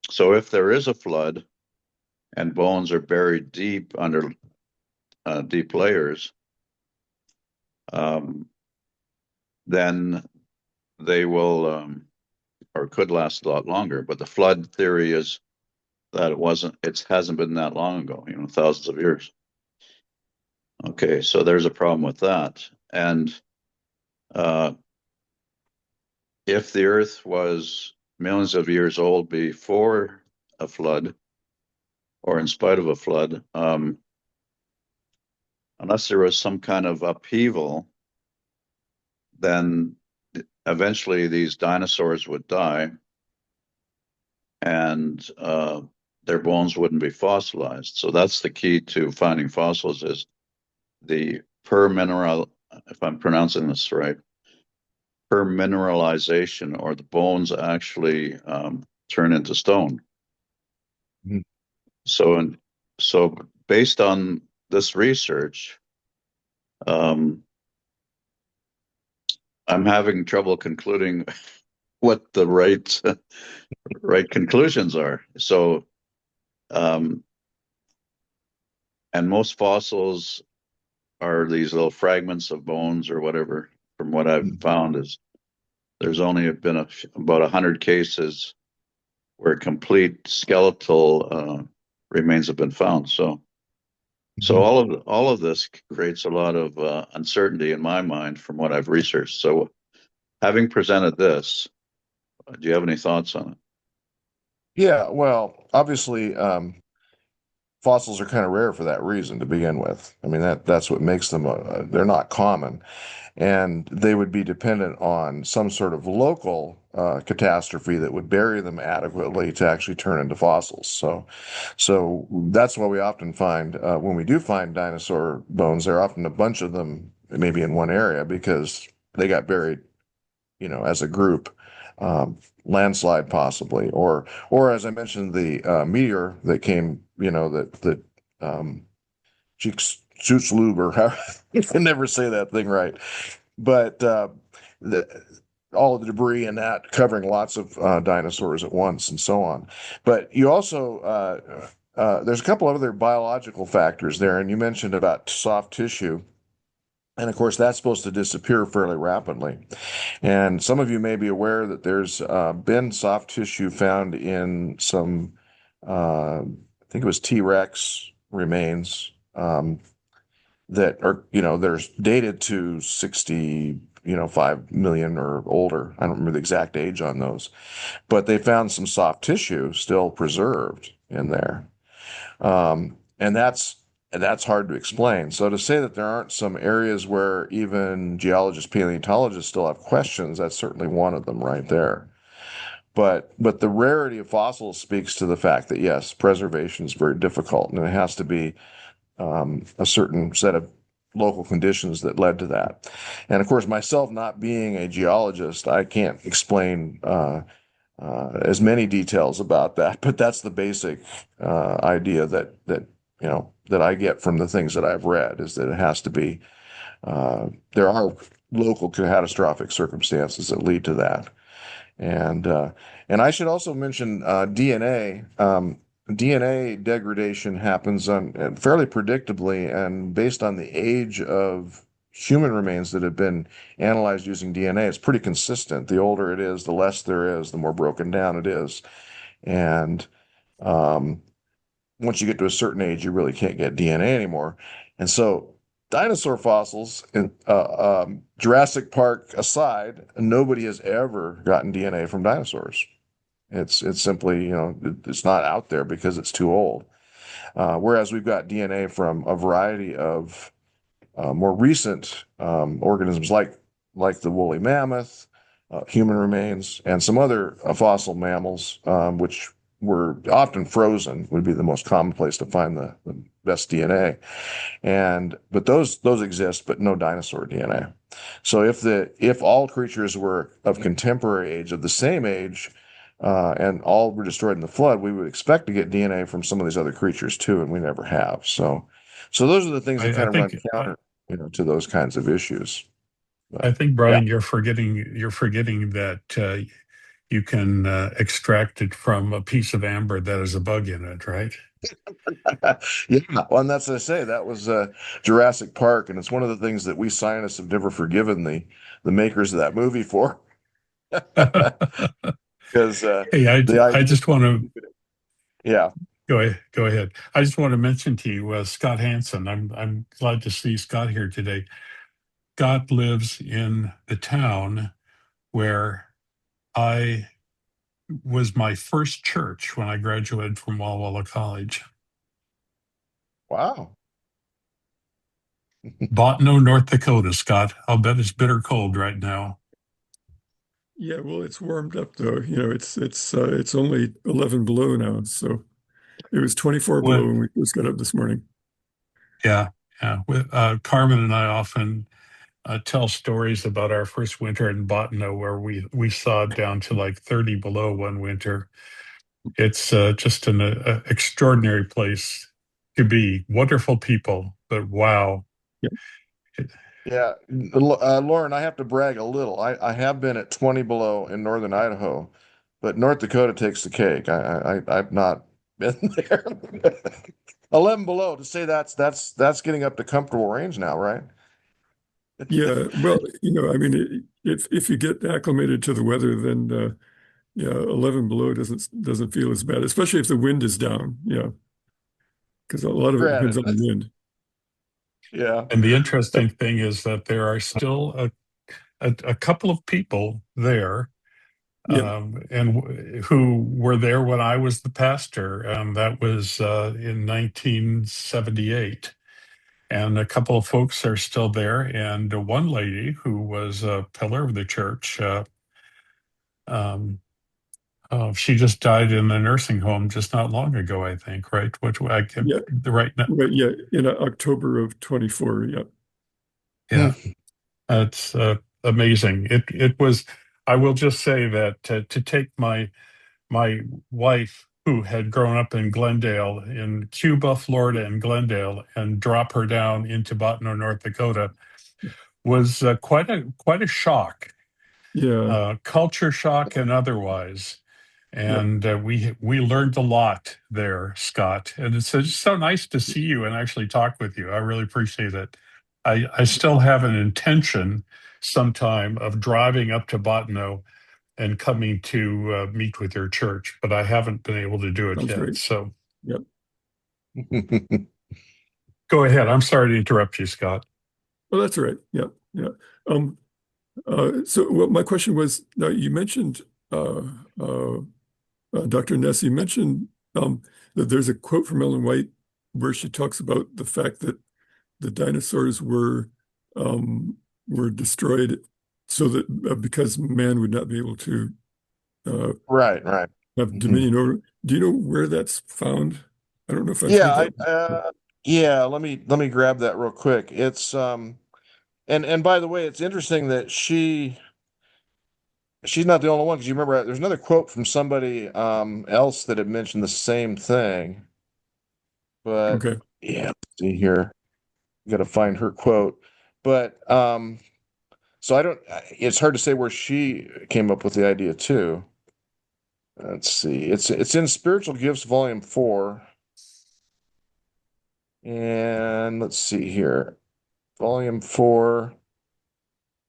so if there is a flood and bones are buried deep under deep layers, then they will or could last a lot longer. But the flood theory is that it hasn't been that long ago, thousands of years. Okay, so there's a problem with that. And if the Earth was millions of years old before a flood, or in spite of a flood, unless there was some kind of upheaval, then eventually these dinosaurs would die, and their bones wouldn't be fossilized. So that's the key to finding fossils, is the if I'm pronouncing this right, permineralization, or the bones actually turn into stone. Mhm. So based on this research, I'm having trouble concluding what the right conclusions are. So, and most fossils are these little fragments of bones or whatever. From what I've found, is there's only been about 100 cases where complete skeletal remains have been found. So Mhm. all of this creates a lot of uncertainty in my mind from what I've researched. So having presented this, do you have any thoughts on it? Yeah, well, obviously, fossils are kind of rare for that reason to begin with. I mean, that's what makes them, they're not common, and they would be dependent on some sort of local catastrophe that would bury them adequately to actually turn into fossils. So that's why we often find, when we do find dinosaur bones, there are often a bunch of them, maybe in one area, because they got buried, as a group, landslide possibly, or as I mentioned, the meteor that came, that Chicxulub, or how I can never say that thing right, but the all of the debris and that covering lots of dinosaurs at once and so on. But you also there's a couple of other biological factors there, and you mentioned about soft tissue. And of course, that's supposed to disappear fairly rapidly. And some of you may be aware that there's been soft tissue found in some, I think it was T-Rex remains, that are, there's dated to 60, 5 million or older. I don't remember the exact age on those, but they found some soft tissue still preserved in there. And that's hard to explain. So to say that there aren't some areas where even geologists, paleontologists still have questions, that's certainly one of them right there. but the rarity of fossils speaks to the fact that yes, preservation is very difficult, and it has to be a certain set of local conditions that led to that. And of course, myself not being a geologist, I can't explain as many details about that, but that's the basic idea that I get from the things that I've read is that it has to be there are local catastrophic circumstances that lead to that. And and I should also mention DNA. DNA degradation happens on fairly predictably and based on the age of human remains that have been analyzed using DNA. It's pretty consistent. The older it is, the less there is, the more broken down it is. And um, once you get to a certain age, you really can't get DNA anymore. And so, dinosaur fossils, Jurassic Park aside, nobody has ever gotten DNA from dinosaurs. It's simply, it's not out there because it's too old. Whereas we've got DNA from a variety of more recent organisms like the woolly mammoth, human remains, and some other fossil mammals, which were often frozen, would be the most common place to find the best DNA. But those exist, but no dinosaur DNA. So if all creatures were of contemporary age, of the same age, and all were destroyed in the flood, we would expect to get DNA from some of these other creatures too, and we never have. So those are the things that I kind of run think counter, to those kinds of issues. I But think yeah, Brian, you're forgetting that you can extract it from a piece of amber that has a bug in it, right? yeah. Well, and that's what I say. That was Jurassic Park, and it's one of the things that we scientists have never forgiven the makers of that movie for, because Hey, the I idea. just want to Yeah. go ahead. Go ahead. I just want to mention to you, Scott Hansen. I'm glad to see Scott here today. Scott lives in the town where I was my first church when I graduated from Walla Walla College. Wow. Botno, North Dakota, Scott. I'll bet it's bitter cold right now. Yeah, well, it's warmed up though. It's only 11 below now, so it was 24 Well, below when we first got up this morning. yeah, yeah. Carmen and I often tell stories about our first winter in Botano, where we saw it down to like 30 below one winter. It's just an extraordinary place to be. Wonderful people, but wow. Yeah, Yeah, Lauren, I have to brag a little. I have been at 20 below in northern Idaho, but North Dakota takes the cake. I've not been there. 11 below to say that's getting up to comfortable range now, right? yeah. Well, I mean, if you get acclimated to the weather, then yeah, 11 below doesn't feel as bad, especially if the wind is down. Yeah, because a lot of it depends Granted, on the wind. yeah, And the interesting thing is that there are still a couple of people there Yeah, who were there when I was the pastor. That was in 1978. And a couple of folks are still there. And one lady who was a pillar of the church, um, she just died in a nursing home just not long ago, I think, right? Which I can, yeah, right now. right. Yeah, in October of 24. Yeah, Yeah, that's amazing. It was. I will just say that to take my wife, who had grown up in Glendale, in Cuba, Florida, and Glendale, and drop her down into Botno, North Dakota, was quite a shock, yeah. culture shock and otherwise. Yep, And we learned a lot there, Scott. And it's just so nice to see you and actually talk with you. I really appreciate it. I still have an intention sometime of driving up to Botno and coming to meet with your church, but I haven't been able to do it sounds yet. great. So Yep. go ahead. I'm sorry to interrupt you, Scott. Well, that's all right. Yeah, yeah. Um, so what my question was, now you mentioned, Dr. Ness, you mentioned that there's a quote from Ellen White where she talks about the fact that the dinosaurs were destroyed so that because man would not be able to Right, right. have dominion over. Do you know where that's found? I don't know if I've Yeah, heard that. yeah, let me grab that real quick. It's and by the way, it's interesting that she's not the only one because you remember there's another quote from somebody else that had mentioned the same thing. But Okay. yeah, let's see here. Got to find her quote. But so I don't it's hard to say where she came up with the idea too. Let's see. It's in Spiritual Gifts Volume 4. And let's see here. Volume 4.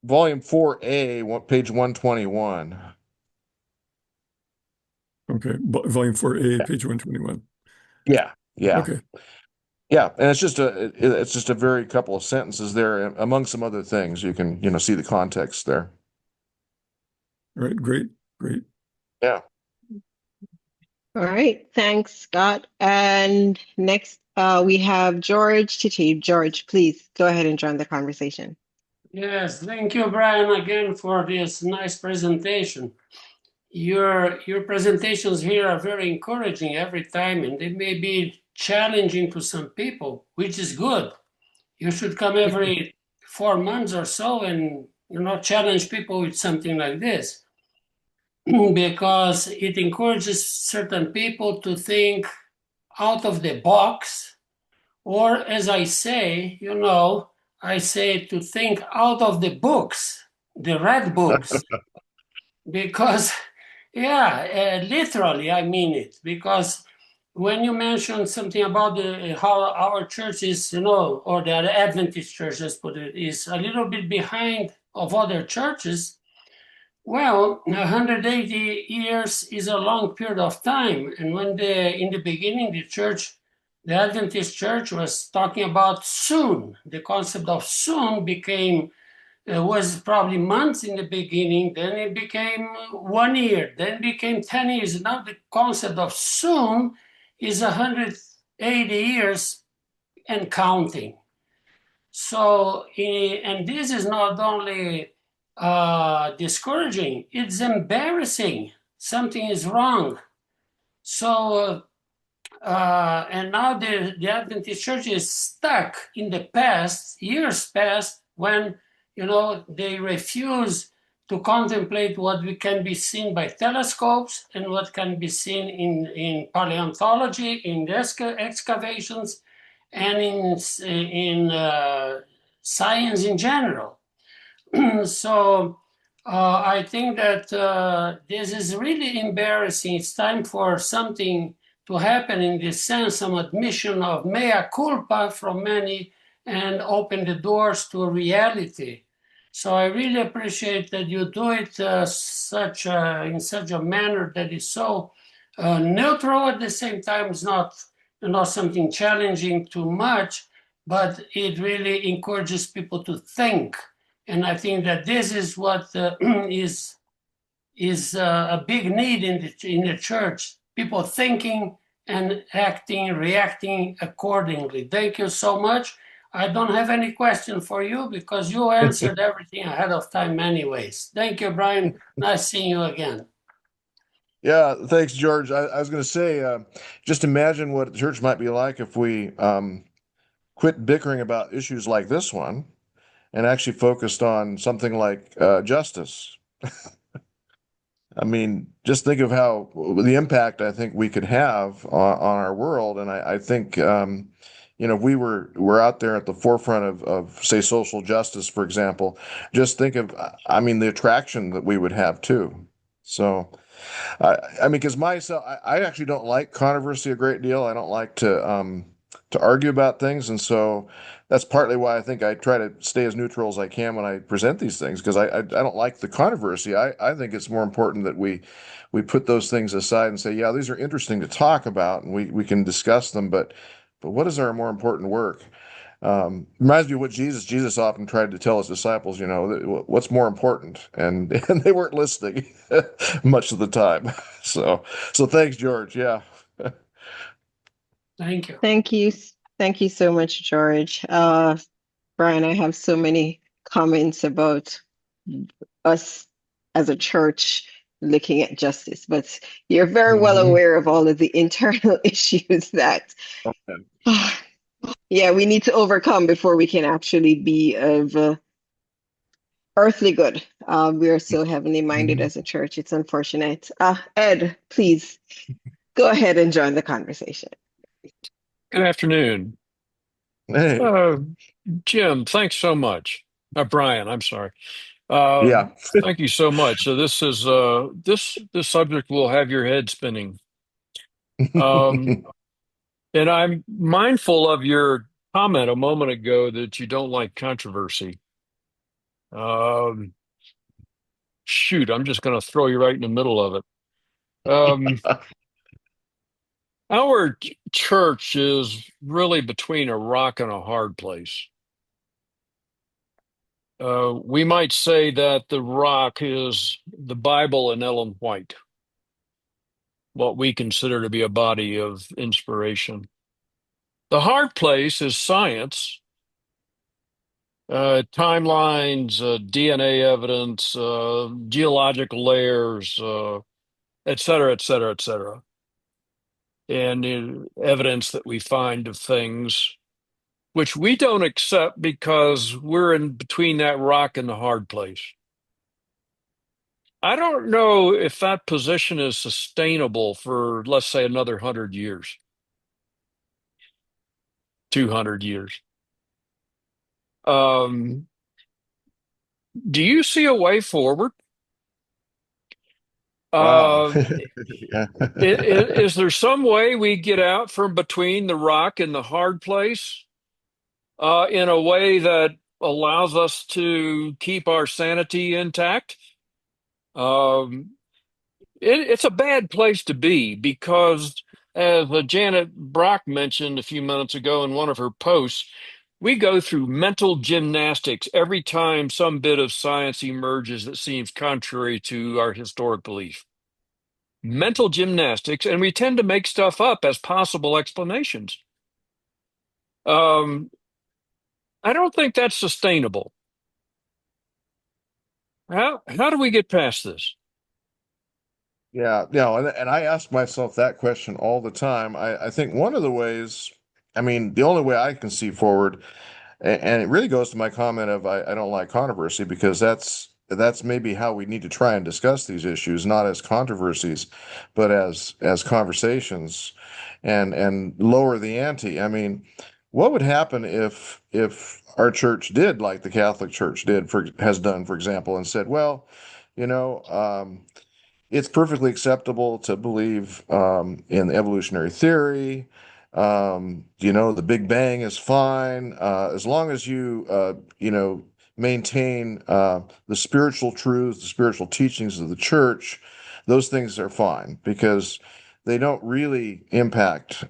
Volume 4A, page 121. Okay. Volume 4A, page 121. Yeah, yeah, Okay. yeah. And it's just a very couple of sentences there, among some other things. You can, see the context there. All right. Great. Great. Yeah. All right, thanks, Scott. And next, we have George Titi. George, please go ahead and join the conversation. Yes, thank you, Bryan, again for this nice presentation. Your presentations here are very encouraging every time, and they may be challenging to some people, which is good. You should come every 4 months or so and challenge people with something like this, because it encourages certain people to think out of the box, or as I say, I say to think out of the books, the red books, because, yeah, literally, I mean it. Because when you mention something about how our church is, or the Adventist church, let's put it, is a little bit behind of other churches, well, 180 years is a long period of time. And when in the beginning, the Adventist church was talking about soon. The concept of soon was probably months in the beginning, then it became 1 year, then became 10 years. Now the concept of soon is 180 years and counting. So, and this is not only discouraging, it's embarrassing. Something is wrong. So, and now the Adventist church is stuck in the past, years past, when they refuse to contemplate what we can be seen by telescopes and what can be seen in paleontology, in excavations, and in science in general. So I think that this is really embarrassing. It's time for something to happen in this sense, some admission of mea culpa from many, and open the doors to reality. So I really appreciate that you do it in such a manner that is so neutral. At the same time, it's not something challenging too much, but it really encourages people to think. And I think that this is what is a big need in the church. People thinking and acting, reacting accordingly. Thank you so much. I don't have any question for you because you answered everything ahead of time anyways. Thank you, Bryan. Nice seeing you again. Yeah, thanks, George. I was going to say, just imagine what the church might be like if we quit bickering about issues like this one and actually focused on something like justice. I mean, just think of how the impact I think we could have on our world, and I think if we're out there at the forefront of say social justice, for example, just think of I mean the attraction that we would have too. So I mean, because myself, I actually don't like controversy a great deal. I don't like to argue about things, and so that's partly why I think I try to stay as neutral as I can when I present these things because I don't like the controversy. I think it's more important that we put those things aside and say, yeah, these are interesting to talk about, and we can discuss them, but what is our more important work? Reminds me of what Jesus often tried to tell his disciples, what's more important, and and they weren't listening much of the time. So thanks, George. Yeah. Thank you. Thank you. Thank you so much, George. Bryan, I have so many comments about us as a church looking at justice, but you're very well Mhm. aware of all of the internal issues that, Okay. yeah, we need to overcome before we can actually be of earthly good. We are so heavenly minded Mhm. as a church. It's unfortunate. Ed, please go ahead and join the conversation. Good afternoon. Hey, Uh, Jim, thanks so much. Brian, I'm sorry. yeah. Thank you so much. So this is this subject will have your head spinning. Um, and I'm mindful of your comment a moment ago that you don't like controversy. Um, Shoot, I'm just going to throw you right in the middle of it. Our church is really between a rock and a hard place. We might say that the rock is the Bible and Ellen White, what we consider to be a body of inspiration. The hard place is science, timelines, DNA evidence, geological layers, et cetera, et cetera, et cetera, and evidence that we find of things which we don't accept because we're in between that rock and the hard place. I don't know if that position is sustainable for, let's say, another 100 years, 200 years. Um, do you see a way forward? Wow. Uh, Yeah. is there some way we get out from between the rock and the hard place in a way that allows us to keep our sanity intact? Um, it's a bad place to be because, as Janet Brock mentioned a few minutes ago in one of her posts, we go through mental gymnastics every time some bit of science emerges that seems contrary to our historic belief. Mental gymnastics, and we tend to make stuff up as possible explanations. Um, I don't think that's sustainable. How do we get past this? Yeah, no, and I ask myself that question all the time. I think one of the ways, I mean, the only way I can see forward, and it really goes to my comment of I don't like controversy because that's maybe how we need to try and discuss these issues, not as controversies, but as conversations, and lower the ante. I mean, what would happen if our church did like the Catholic Church has done, for example, and said, well, you know. It's perfectly acceptable to believe in evolutionary theory. The Big Bang is fine as long as you maintain the spiritual truths, the spiritual teachings of the church. Those things are fine because they don't really impact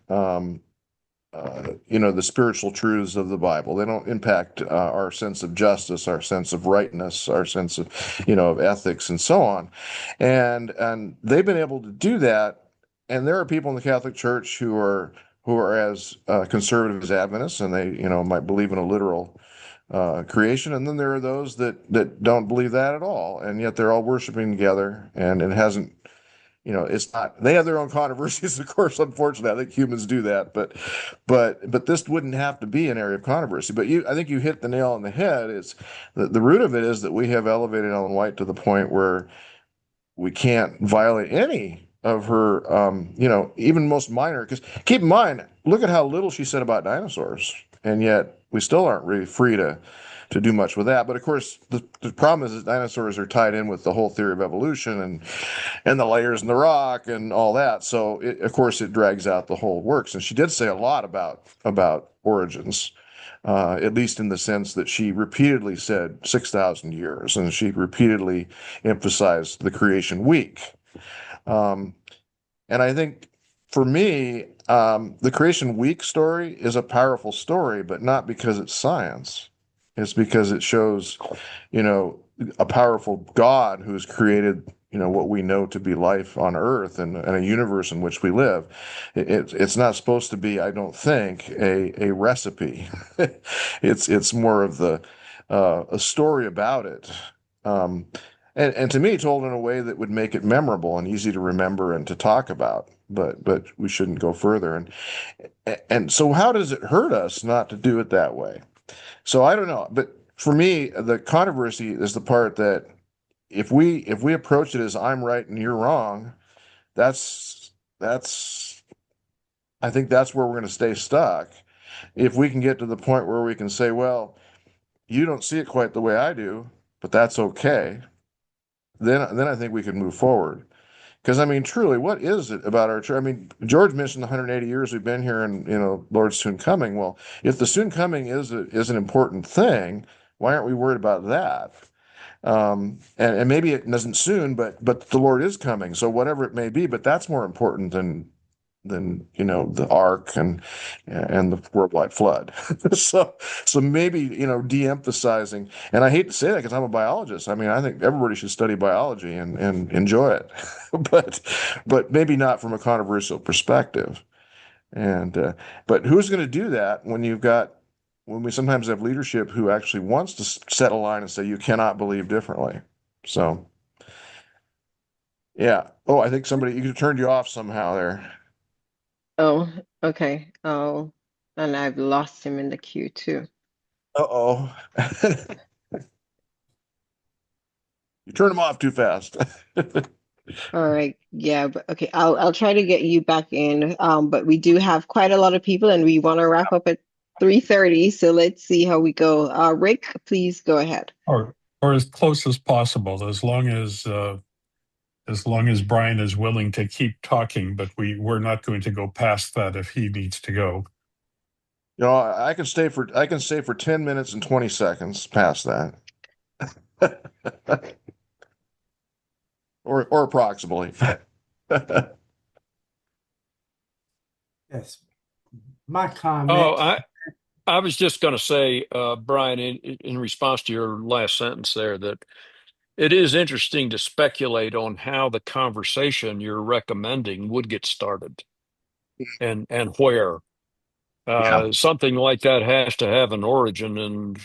the spiritual truths of the Bible. They don't impact our sense of justice, our sense of rightness, our sense of ethics, and so on. And they've been able to do that. And there are people in the Catholic Church who are as conservative as Adventists, and they might believe in a literal creation. And then there are those that don't believe that at all, and yet they're all worshiping together, and it hasn't it's not, they have their own controversies, of course, unfortunately. I think humans do that, but this wouldn't have to be an area of controversy. But I think you hit the nail on the head. It's the root of it is that we have elevated Ellen White to the point where we can't violate any of her, even most minor. Because keep in mind, look at how little she said about dinosaurs, and yet we still aren't really free to do much with that. But of course, the problem is that dinosaurs are tied in with the whole theory of evolution and the layers in the rock and all that. So of course, it drags out the whole works. And she did say a lot about origins. At least in the sense that she repeatedly said 6,000 years, and she repeatedly emphasized the creation week. Um, and I think for me, the creation week story is a powerful story, but not because it's science. It's because it shows, you know, a powerful God who's created, what we know to be life on Earth and a universe in which we live. It's not supposed to be, I don't think, a recipe. It's more of a story about it. Um, and to me told in a way that would make it memorable and easy to remember and to talk about. But we shouldn't go further. And so how does it hurt us not to do it that way? So I don't know. But for me, the controversy is the part that if we approach it as I'm right and you're wrong, that's I think that's where we're going to stay stuck. If we can get to the point where we can say, well, you don't see it quite the way I do, but that's okay, then I think we can move forward. Because I mean, truly, what is it about our church? I mean, George mentioned the 180 years we've been here, and Lord's soon coming. Well, if the soon coming is an important thing, why aren't we worried about that? And maybe it doesn't soon, but the Lord is coming. So whatever it may be, but that's more important than the ark and the worldwide flood. So maybe de-emphasizing. And I hate to say that because I'm a biologist. I mean, I think everybody should study biology and enjoy it, but maybe not from a controversial perspective. And but who's going to do that when we sometimes have leadership who actually wants to set a line and say you cannot believe differently? So yeah. Oh, I think somebody you turned you off somehow there. Oh, okay. Oh, and I've lost him in the queue too. Uh-oh. You turn them off too fast. All right. Yeah, but okay. I'll try to get you back in. But we do have quite a lot of people and we want to wrap up at 3:30. So let's see how we go. Rick, please go ahead. Or as close as possible, as long as Bryan is willing to keep talking, but we're not going to go past that if he needs to go. I can stay for 10 minutes and 20 seconds past that. Or approximately. Yes. My Oh, comment. I was just going to say, Bryan, in response to your last sentence there, that it is interesting to speculate on how the conversation you're recommending would get started and where. Yeah. Something like that has to have an origin, and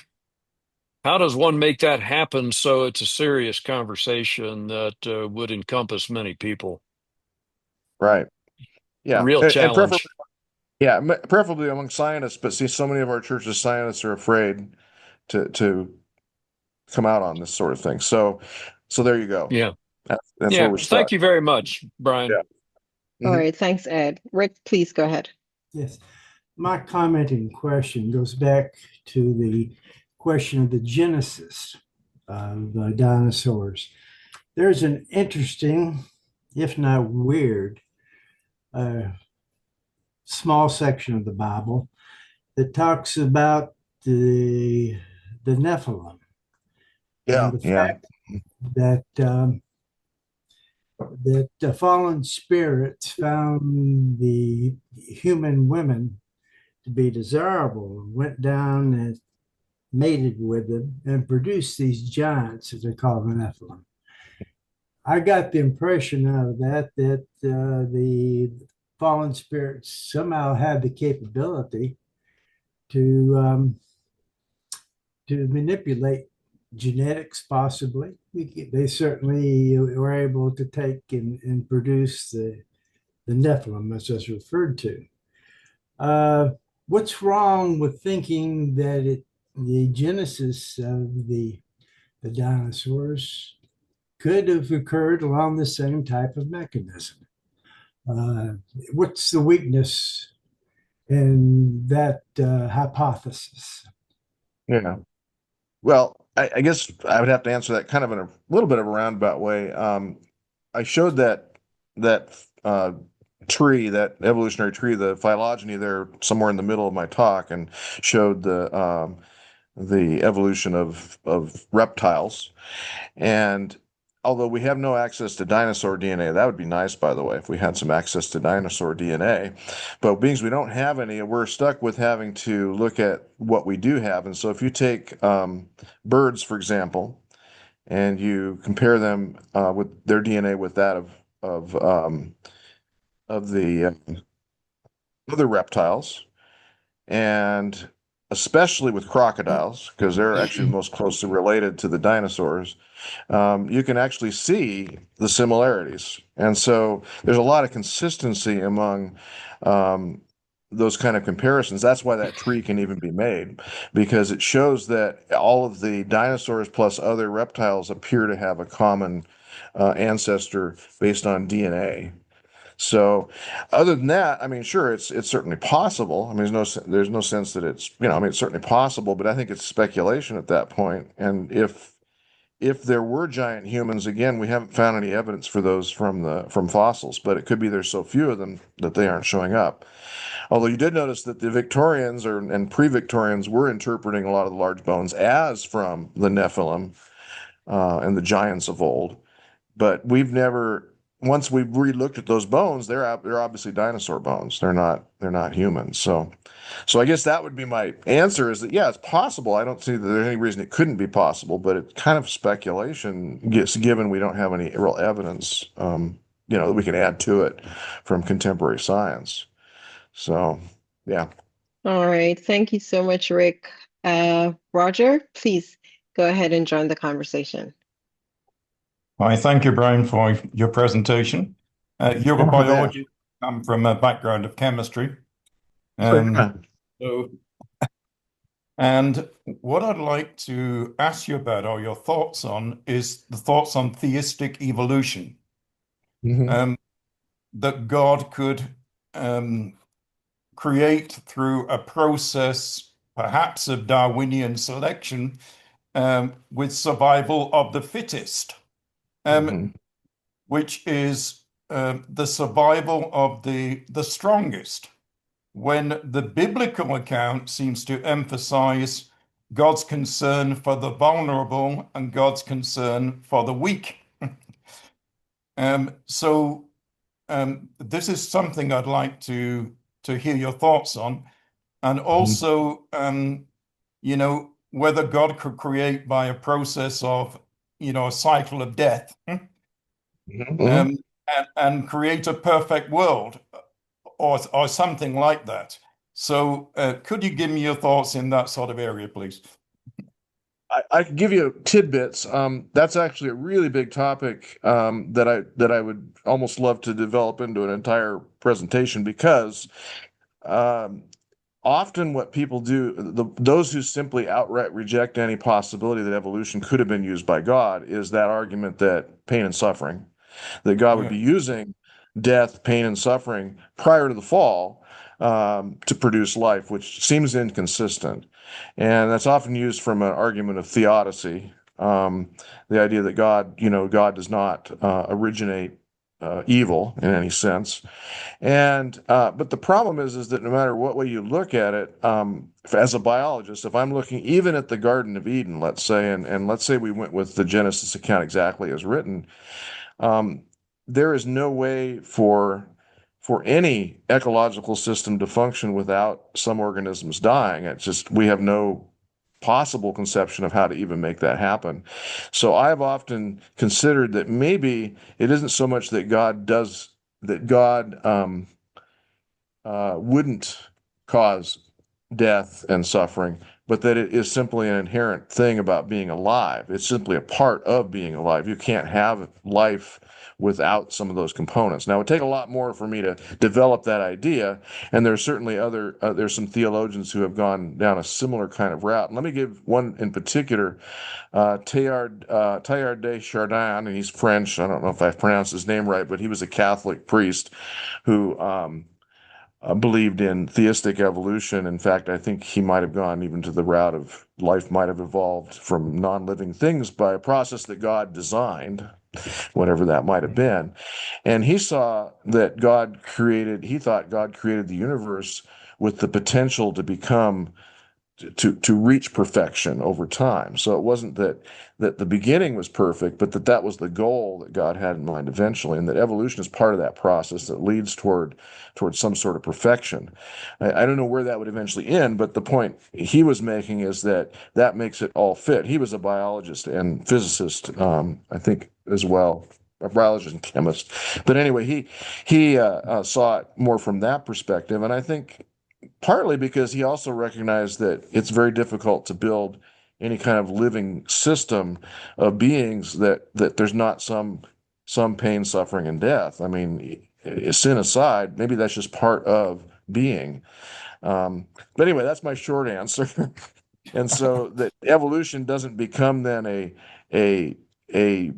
how does one make that happen so it's a serious conversation that would encompass many people? Right. Yeah. Real And preferably, challenge. yeah, preferably among scientists, but see, so many of our churches scientists are afraid to come out on this sort of thing. So there you go. Yeah. That's where Yeah. we're Thank stuck. you very much, Bryan. Yeah. All Mhm. right. Thanks, Ed. Rick, please go ahead. Yes. My comment in question goes back to the question of the genesis of dinosaurs. There's an interesting, if not weird, uh, small section of the Bible that talks about the Nephilim and Yeah. the Yeah. fact that the fallen spirits found the human women to be desirable and went down and mated with them and produced these giants, as they call the Nephilim. I got the impression out of that the fallen spirits somehow had the capability to to manipulate genetics, possibly. They certainly were able to take and produce the Nephilim, as was referred to. Uh, what's wrong with thinking that the genesis of the dinosaurs could have occurred along the same type of mechanism? Uh, what's the weakness in that hypothesis? Yeah. Well, I guess I would have to answer that kind of in a little bit of a roundabout way. I showed that tree, that evolutionary tree, the phylogeny there somewhere in the middle of my talk, and showed the evolution of reptiles. And although we have no access to dinosaur DNA, that would be nice, by the way, if we had some access to dinosaur DNA. But being we don't have any, we're stuck with having to look at what we do have. And so if you take birds, for example, and you compare them with their DNA with that of the other reptiles, and especially with crocodiles, because they're actually the most closely related to the dinosaurs, you can actually see the similarities. And so there's a lot of consistency among um, those kind of comparisons. That's why that tree can even be made, because it shows that all of the dinosaurs plus other reptiles appear to have a common ancestor based on DNA. So, other than that, I mean, sure, it's certainly possible. I mean, there's no sense that it's, I mean, it's certainly possible, but I think it's speculation at that point. And if there were giant humans, again, we haven't found any evidence for those from fossils, but it could be there's so few of them that they aren't showing up. Although you did notice that the Victorians and pre-Victorians were interpreting a lot of the large bones as from the Nephilim and the giants of old. But we've never, once we've re-looked at those bones, they're obviously dinosaur bones. They're not human. So I guess that would be my answer, is that yeah, it's possible. I don't see that there's any reason it couldn't be possible, but it's kind of speculation, given we don't have any real evidence, that we can add to it from contemporary science. So yeah. All right. Thank you so much, Rick. Roger, please go ahead and join the conversation. Hi, thank you, Brian, for your presentation. You're a biologist. I'm from a background of chemistry. So, and what I'd like to ask you about, or your thoughts on, is the thoughts on theistic evolution. That God could create through a process, perhaps of Darwinian selection, with survival of the fittest. Which is the survival of the strongest, when the biblical account seems to emphasize God's concern for the vulnerable and God's concern for the weak. This is something I'd like to hear your thoughts on, and also, whether God could create by a process of, a cycle of death. And create a perfect world, or something like that. So could you give me your thoughts in that sort of area, please? I can give you tidbits. That's actually a really big topic that I would almost love to develop into an entire presentation, because often what people do, those who simply outright reject any possibility that evolution could have been used by God, is that argument that pain and suffering, that God would be using death, pain, and suffering prior to the fall to produce life, which seems inconsistent. And that's often used from an argument of theodicy, the idea that God does not originate evil in any sense. And but the problem is that no matter what way you look at it, as a biologist, if I'm looking even at the Garden of Eden, let's say, and let's say we went with the Genesis account exactly as written, there is no way for any ecological system to function without some organisms dying. It's just, we have no possible conception of how to even make that happen. So I've often considered that maybe it isn't so much that God wouldn't cause death and suffering, but that it is simply an inherent thing about being alive. It's simply a part of being alive. You can't have life without some of those components. Now, it would take a lot more for me to develop that idea, and there's certainly there's some theologians who have gone down a similar kind of route. And let me give one in particular, Teilhard de Chardin, and he's French. I don't know if I've pronounced his name right, but he was a Catholic priest who believed in theistic evolution. In fact, I think he might have gone even to the route of life might have evolved from non-living things by a process that God designed, whatever that might have been. And he saw that he thought God created the universe with the potential to become to reach perfection over time. So it wasn't that the beginning was perfect, but that was the goal that God had in mind eventually, and that evolution is part of that process that leads toward some sort of perfection. I don't know where that would eventually end, but the point he was making is that makes it all fit. He was a biologist and physicist, I think, as well, a biologist and chemist. But anyway, he saw it more from that perspective, and I think partly because he also recognized that it's very difficult to build any kind of living system of beings that there's not some pain, suffering, and death. I mean, sin aside, maybe that's just part of being. But anyway, that's my short answer. And so that evolution doesn't become then a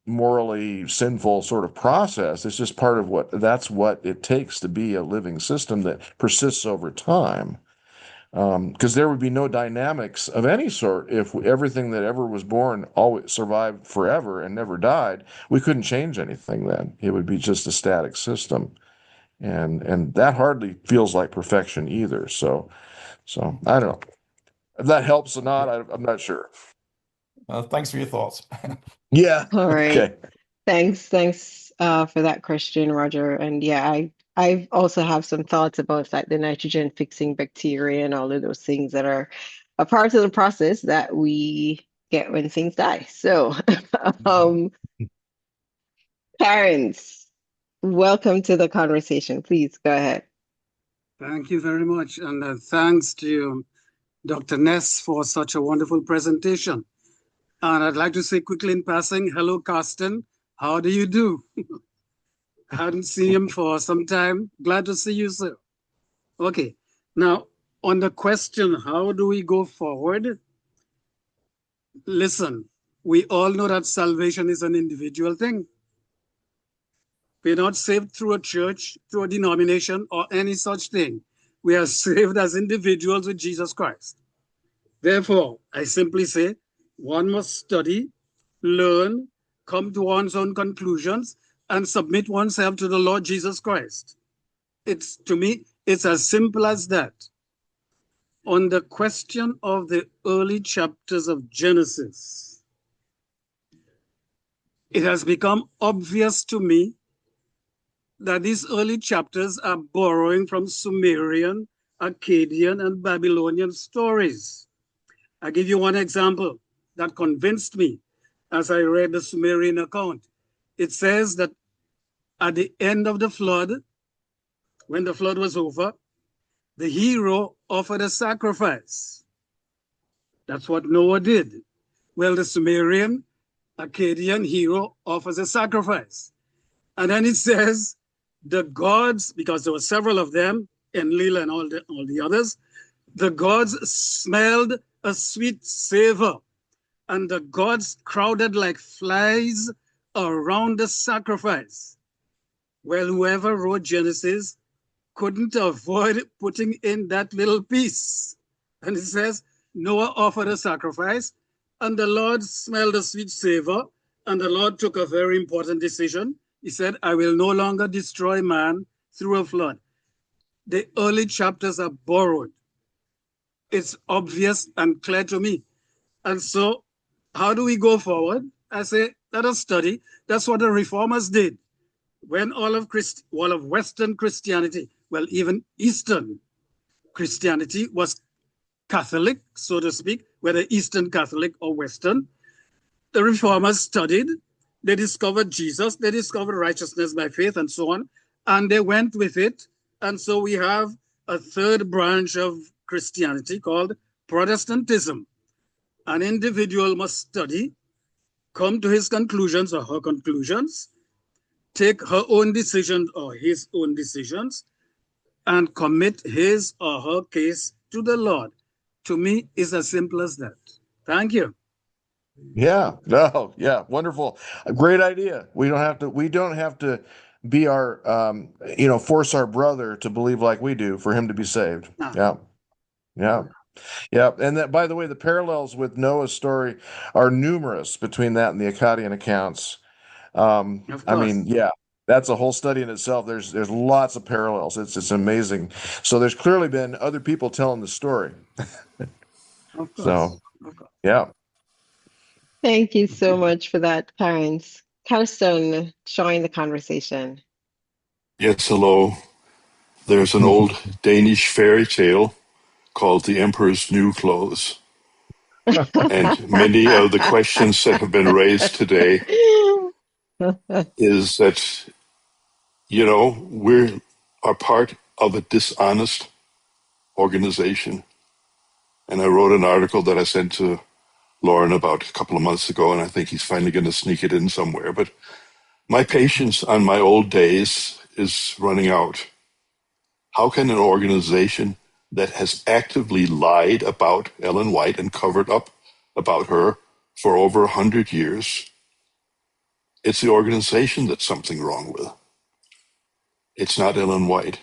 morally sinful sort of process. It's just part of that's what it takes to be a living system that persists over time. Because there would be no dynamics of any sort if everything that ever was born always survived forever and never died. We couldn't change anything then. It would be just a static system. And that hardly feels like perfection either. So I don't know. If that helps or not, I'm not sure. Thanks for your thoughts. Yeah. All right. Okay. Thanks for that question, Roger. And yeah, I also have some thoughts about like the nitrogen fixing bacteria and all of those things that are a part of the process that we get when things die. So, parents, welcome to the conversation. Please go ahead. Thank you very much. And thanks to Dr. Ness for such a wonderful presentation. And I'd like to say quickly in passing, hello, Carsten. How do you do? I hadn't seen him for some time. Glad to see you, sir. Okay. Now, on the question, how do we go forward? Listen, we all know that salvation is an individual thing. We're not saved through a church, through a denomination, or any such thing. We are saved as individuals with Jesus Christ. Therefore, I simply say, one must study, learn, come to one's own conclusions, and submit oneself to the Lord Jesus Christ. To me, it's as simple as that. On the question of the early chapters of Genesis, it has become obvious to me that these early chapters are borrowing from Sumerian, Akkadian, and Babylonian stories. I'll give you one example that convinced me as I read the Sumerian account. It says that at the end of the flood, when the flood was over, the hero offered a sacrifice. That's what Noah did. Well, the Sumerian, Akkadian hero offers a sacrifice. And then it says, the gods, because there were several of them, Enlil and all the others, the gods smelled a sweet savor, and the gods crowded like flies around the sacrifice. Well, whoever wrote Genesis couldn't avoid putting in that little piece. And it says, Noah offered a sacrifice, and the Lord smelled a sweet savor, and the Lord took a very important decision. He said, I will no longer destroy man through a flood. The early chapters are borrowed. It's obvious and clear to me. And so how do we go forward? I say, let us study. That's what the reformers did. When all of Western Christianity, well, even Eastern Christianity was Catholic, so to speak, whether Eastern Catholic or Western, the reformers studied. They discovered Jesus, they discovered righteousness by faith and so on, and they went with it. And so we have a third branch of Christianity called Protestantism. An individual must study, come to his conclusions or her conclusions, take her own decisions or his own decisions, and commit his or her case to the Lord. To me, it's as simple as that. Thank you. Yeah, no, yeah, wonderful. A great idea. We don't have to be force our brother to believe like we do for him to be saved. Yeah. Yeah. Yeah. And that, by the way, the parallels with Noah's story are numerous between that and the Akkadian accounts. I mean, yeah, that's a whole study in itself. There's lots of parallels. It's amazing. So there's clearly been other people telling the story. Of course. So, yeah. Thank you so much for that, parents. Carsten, join the conversation. Yes, hello. There's an old Danish fairy tale called The Emperor's New Clothes. And many of the questions that have been raised today is that, we are part of a dishonest organization. And I wrote an article that I sent to Lauren about a couple of months ago, and I think he's finally going to sneak it in somewhere. But my patience on my old days is running out. How can an organization that has actively lied about Ellen White and covered up about her for over 100 years, it's the organization that's something wrong with. It's not Ellen White.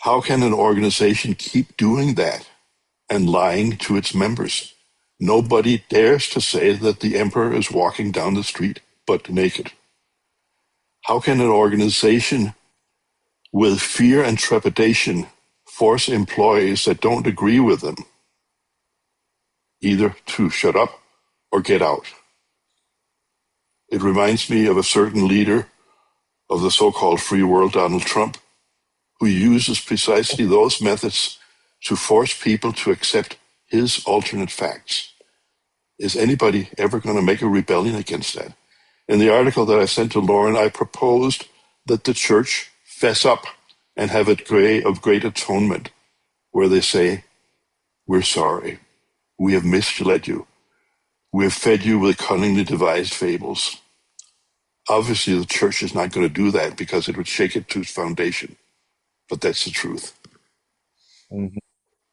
How can an organization keep doing that and lying to its members? Nobody dares to say that the emperor is walking down the street butt naked. How can an organization with fear and trepidation force employees that don't agree with them either to shut up or get out? It reminds me of a certain leader of the so-called free world, Donald Trump, who uses precisely those methods to force people to accept his alternate facts. Is anybody ever going to make a rebellion against that? In the article that I sent to Lauren, I proposed that the church fess up and have a day of great atonement where they say, we're sorry. We have misled you. We have fed you with cunningly devised fables. Obviously, the church is not going to do that because it would shake it to its foundation. But that's the truth. Mhm.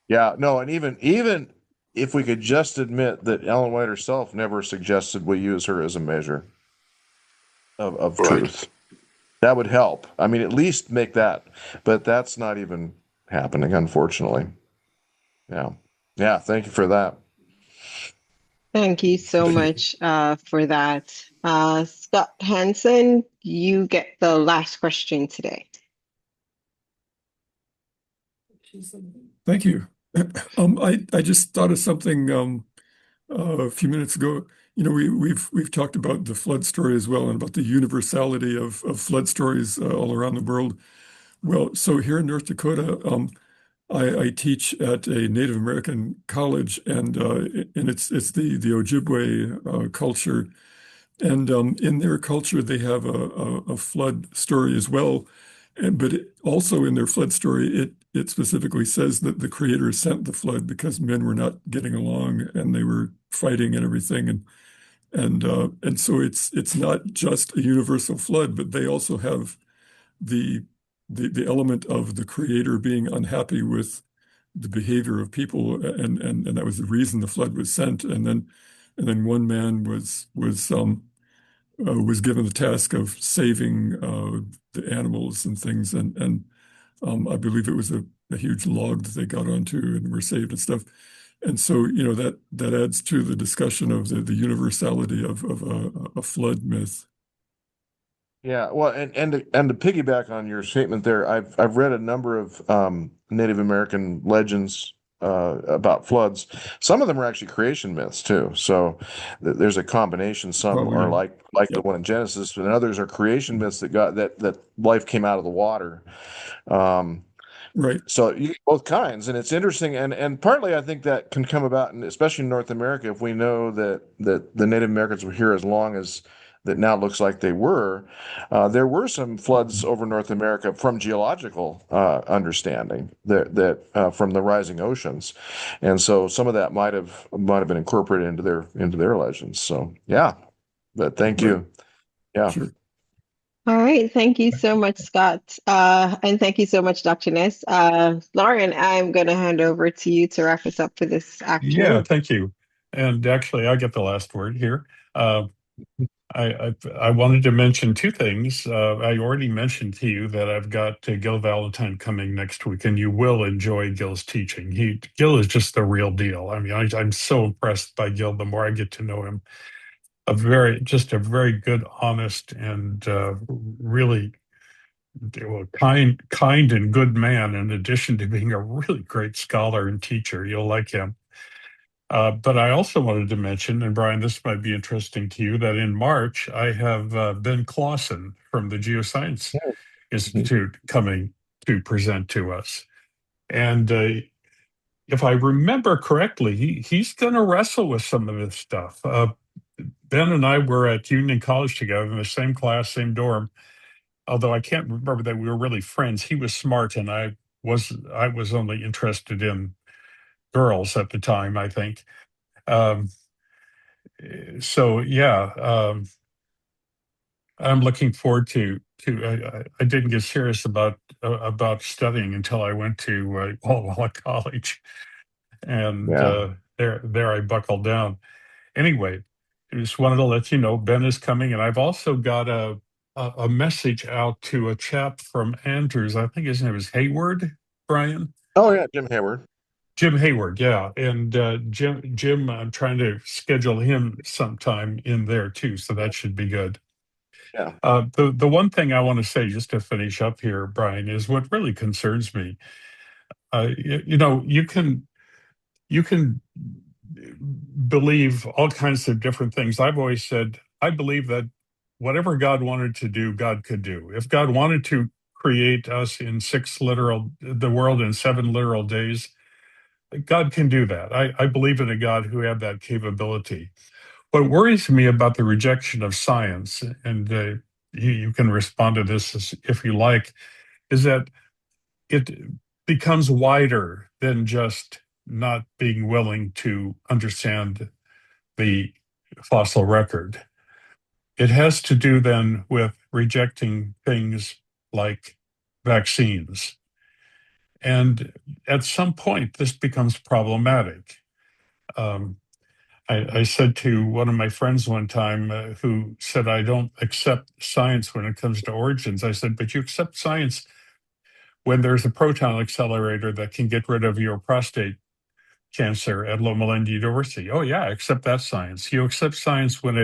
Yeah, no, and even if we could just admit that Ellen White herself never suggested we use her as a measure of Right. truth, that would help. I mean, at least make that, but that's not even happening, unfortunately. Yeah. Yeah, thank you for that. Thank you so much for that. Scott Hansen, you get the last question today. Thank you. I just thought of something a few minutes ago. You know, we've talked about the flood story as well, and about the universality of flood stories all around the world. Well, so here in North Dakota, I teach at a Native American college, and it's the Ojibwe culture, and in their culture they have a flood story as well, but also in their flood story it specifically says that the Creator sent the flood because men were not getting along and they were fighting and everything, and so it's not just a universal flood, but they also have the the element of the Creator being unhappy with the behavior of people, and that was the reason the flood was sent. And then one man was given the task of saving the animals and things, and I believe it was a huge log that they got onto and were saved and stuff. And so, you know, that adds to the discussion of the universality of a flood myth. Yeah, well, and to piggyback on your statement there, I've read a number of Native American legends about floods. Some of them are actually creation myths too. So there's a combination. Some Oh, are yeah. like the Yep. one in Genesis, and others are creation myths that got that life came out of the water. Um, Right. so you get both kinds, and it's interesting, and partly I think that can come about, and especially in North America, if we know that the Native Americans were here as long as that now looks like they were, there were some floods over North America from geological understanding that from the rising oceans, and so some of that might have been incorporated into their legends. So yeah, but thank Right. you. Yeah. Sure. All right, thank you so much, Scott. And thank you so much, Dr. Ness. Lauren, I'm going to hand over to you to wrap us up for this Yeah, afternoon. thank you. And actually, I get the last word here. I wanted to mention two things. I already mentioned to you that I've got Gil Valentine coming next week, and you will enjoy Gil's teaching. Gil is just the real deal. I mean, I'm so impressed by Gil the more I get to know him. Just a very good, honest, and really kind and good man. In addition to being a really great scholar and teacher, you'll like him. But I also wanted to mention, and Bryan, this might be interesting to you, that in March I have Ben Clausen from the Geoscience Institute coming to present to us. And if I remember correctly, he's going to wrestle with some of this stuff. Ben and I were at Union College together in the same class, same dorm. Although I can't remember that we were really friends. He was smart and I I was only interested in girls at the time, I think. So yeah, I'm looking forward to. I didn't get serious about studying until I went to Walla College, and there I buckled down. Anyway, I just wanted to let you know Ben is coming, and I've also got a message out to a chap from Andrews. I think his name is Hayward, Bryan. Oh yeah, Jim Hayward. Jim Hayward, yeah, and Jim, I'm trying to schedule him sometime in there too, so that should be good. Yeah. The one thing I want to say just to finish up here, Bryan, is what really concerns me. You can believe all kinds of different things. I've always said I believe that whatever God wanted to do, God could do. If God wanted to create us in the world in 7 literal days, God can do that. I believe in a God who had that capability. What worries me about the rejection of science, and you can respond to this if you like, is that it becomes wider than just not being willing to understand the fossil record. It has to do then with rejecting things like vaccines. And at some point, this becomes problematic. I said to one of my friends one time who said, I don't accept science when it comes to origins. I said, but you accept science when there's a proton accelerator that can get rid of your prostate cancer at Loma Linda University. Oh, yeah, I accept that science. You accept science when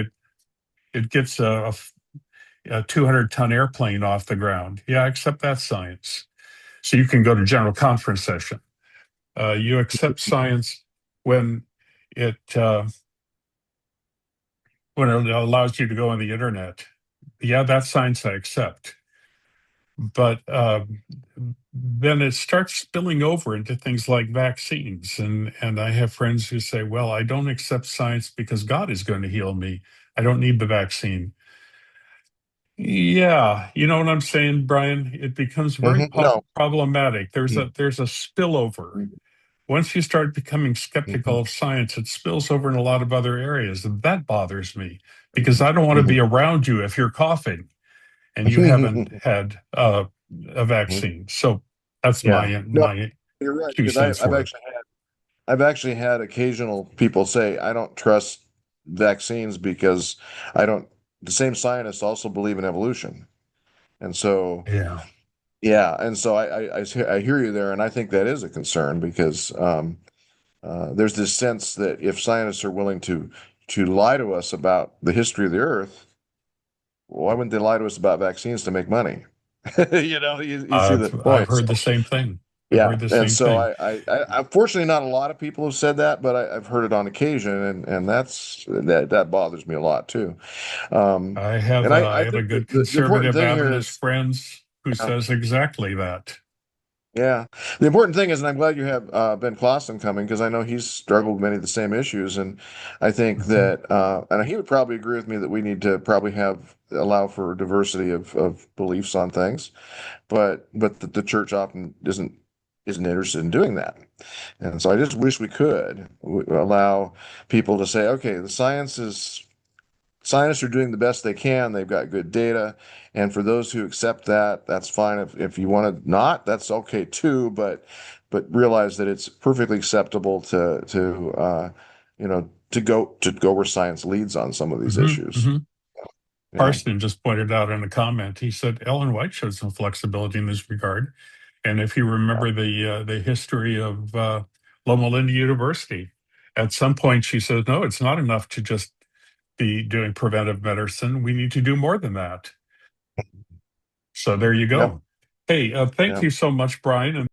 it gets a 200-ton airplane off the ground. Yeah, I accept that science. So you can go to general conference session. You accept science when it allows you to go on the internet. Yeah, that's science I accept. But then it starts spilling over into things like vaccines. And I have friends who say, well, I don't accept science because God is going to heal me. I don't need the vaccine. Yeah, you know what I'm saying, Bryan? It becomes very No. problematic. There's a spillover. Once you start becoming skeptical of science, it spills over in a lot of other areas. And that bothers me because I don't want to be around you if you're coughing and you haven't had a vaccine. So that's No, my you're right, 2 because cents worth. I've actually had occasional people say I don't trust vaccines because the same scientists also believe in evolution. And so Yeah. yeah, and so I hear you there, and I think that is a concern because there's this sense that if scientists are willing to lie to us about the history of the Earth, why wouldn't they lie to us about vaccines to make money? You see the I've point. heard the same thing. I've Yeah, heard the and same so thing. unfortunately, not a lot of people have said that, but I've heard it on occasion, and that bothers me a lot too. And I I have a think good the important conservative thing here Adventist is, friends who yeah, says exactly that. yeah, the important thing is, and I'm glad you have Ben Clausen coming because I know he's struggled with many of the same issues, and I think Mhm. that, and he would probably agree with me that we need to probably allow for diversity of beliefs on things, but the church often isn't interested in doing that. And so I just wish we could allow people to say, okay, scientists are doing the best they can. They've got good data. And for those who accept that, that's fine. If you want to not, that's okay too. But realize that it's perfectly acceptable to go where science leads on some of these Mhm, issues. mhm. Yeah. Parston just pointed out in a comment, he said Ellen White showed some flexibility in this regard. And if you remember the history of Loma Linda University, at some point she says, no, it's not enough to just be doing preventive medicine. We need to do more than that. So there you Yep. go. Hey, thank Yeah. you so much, Bryan. And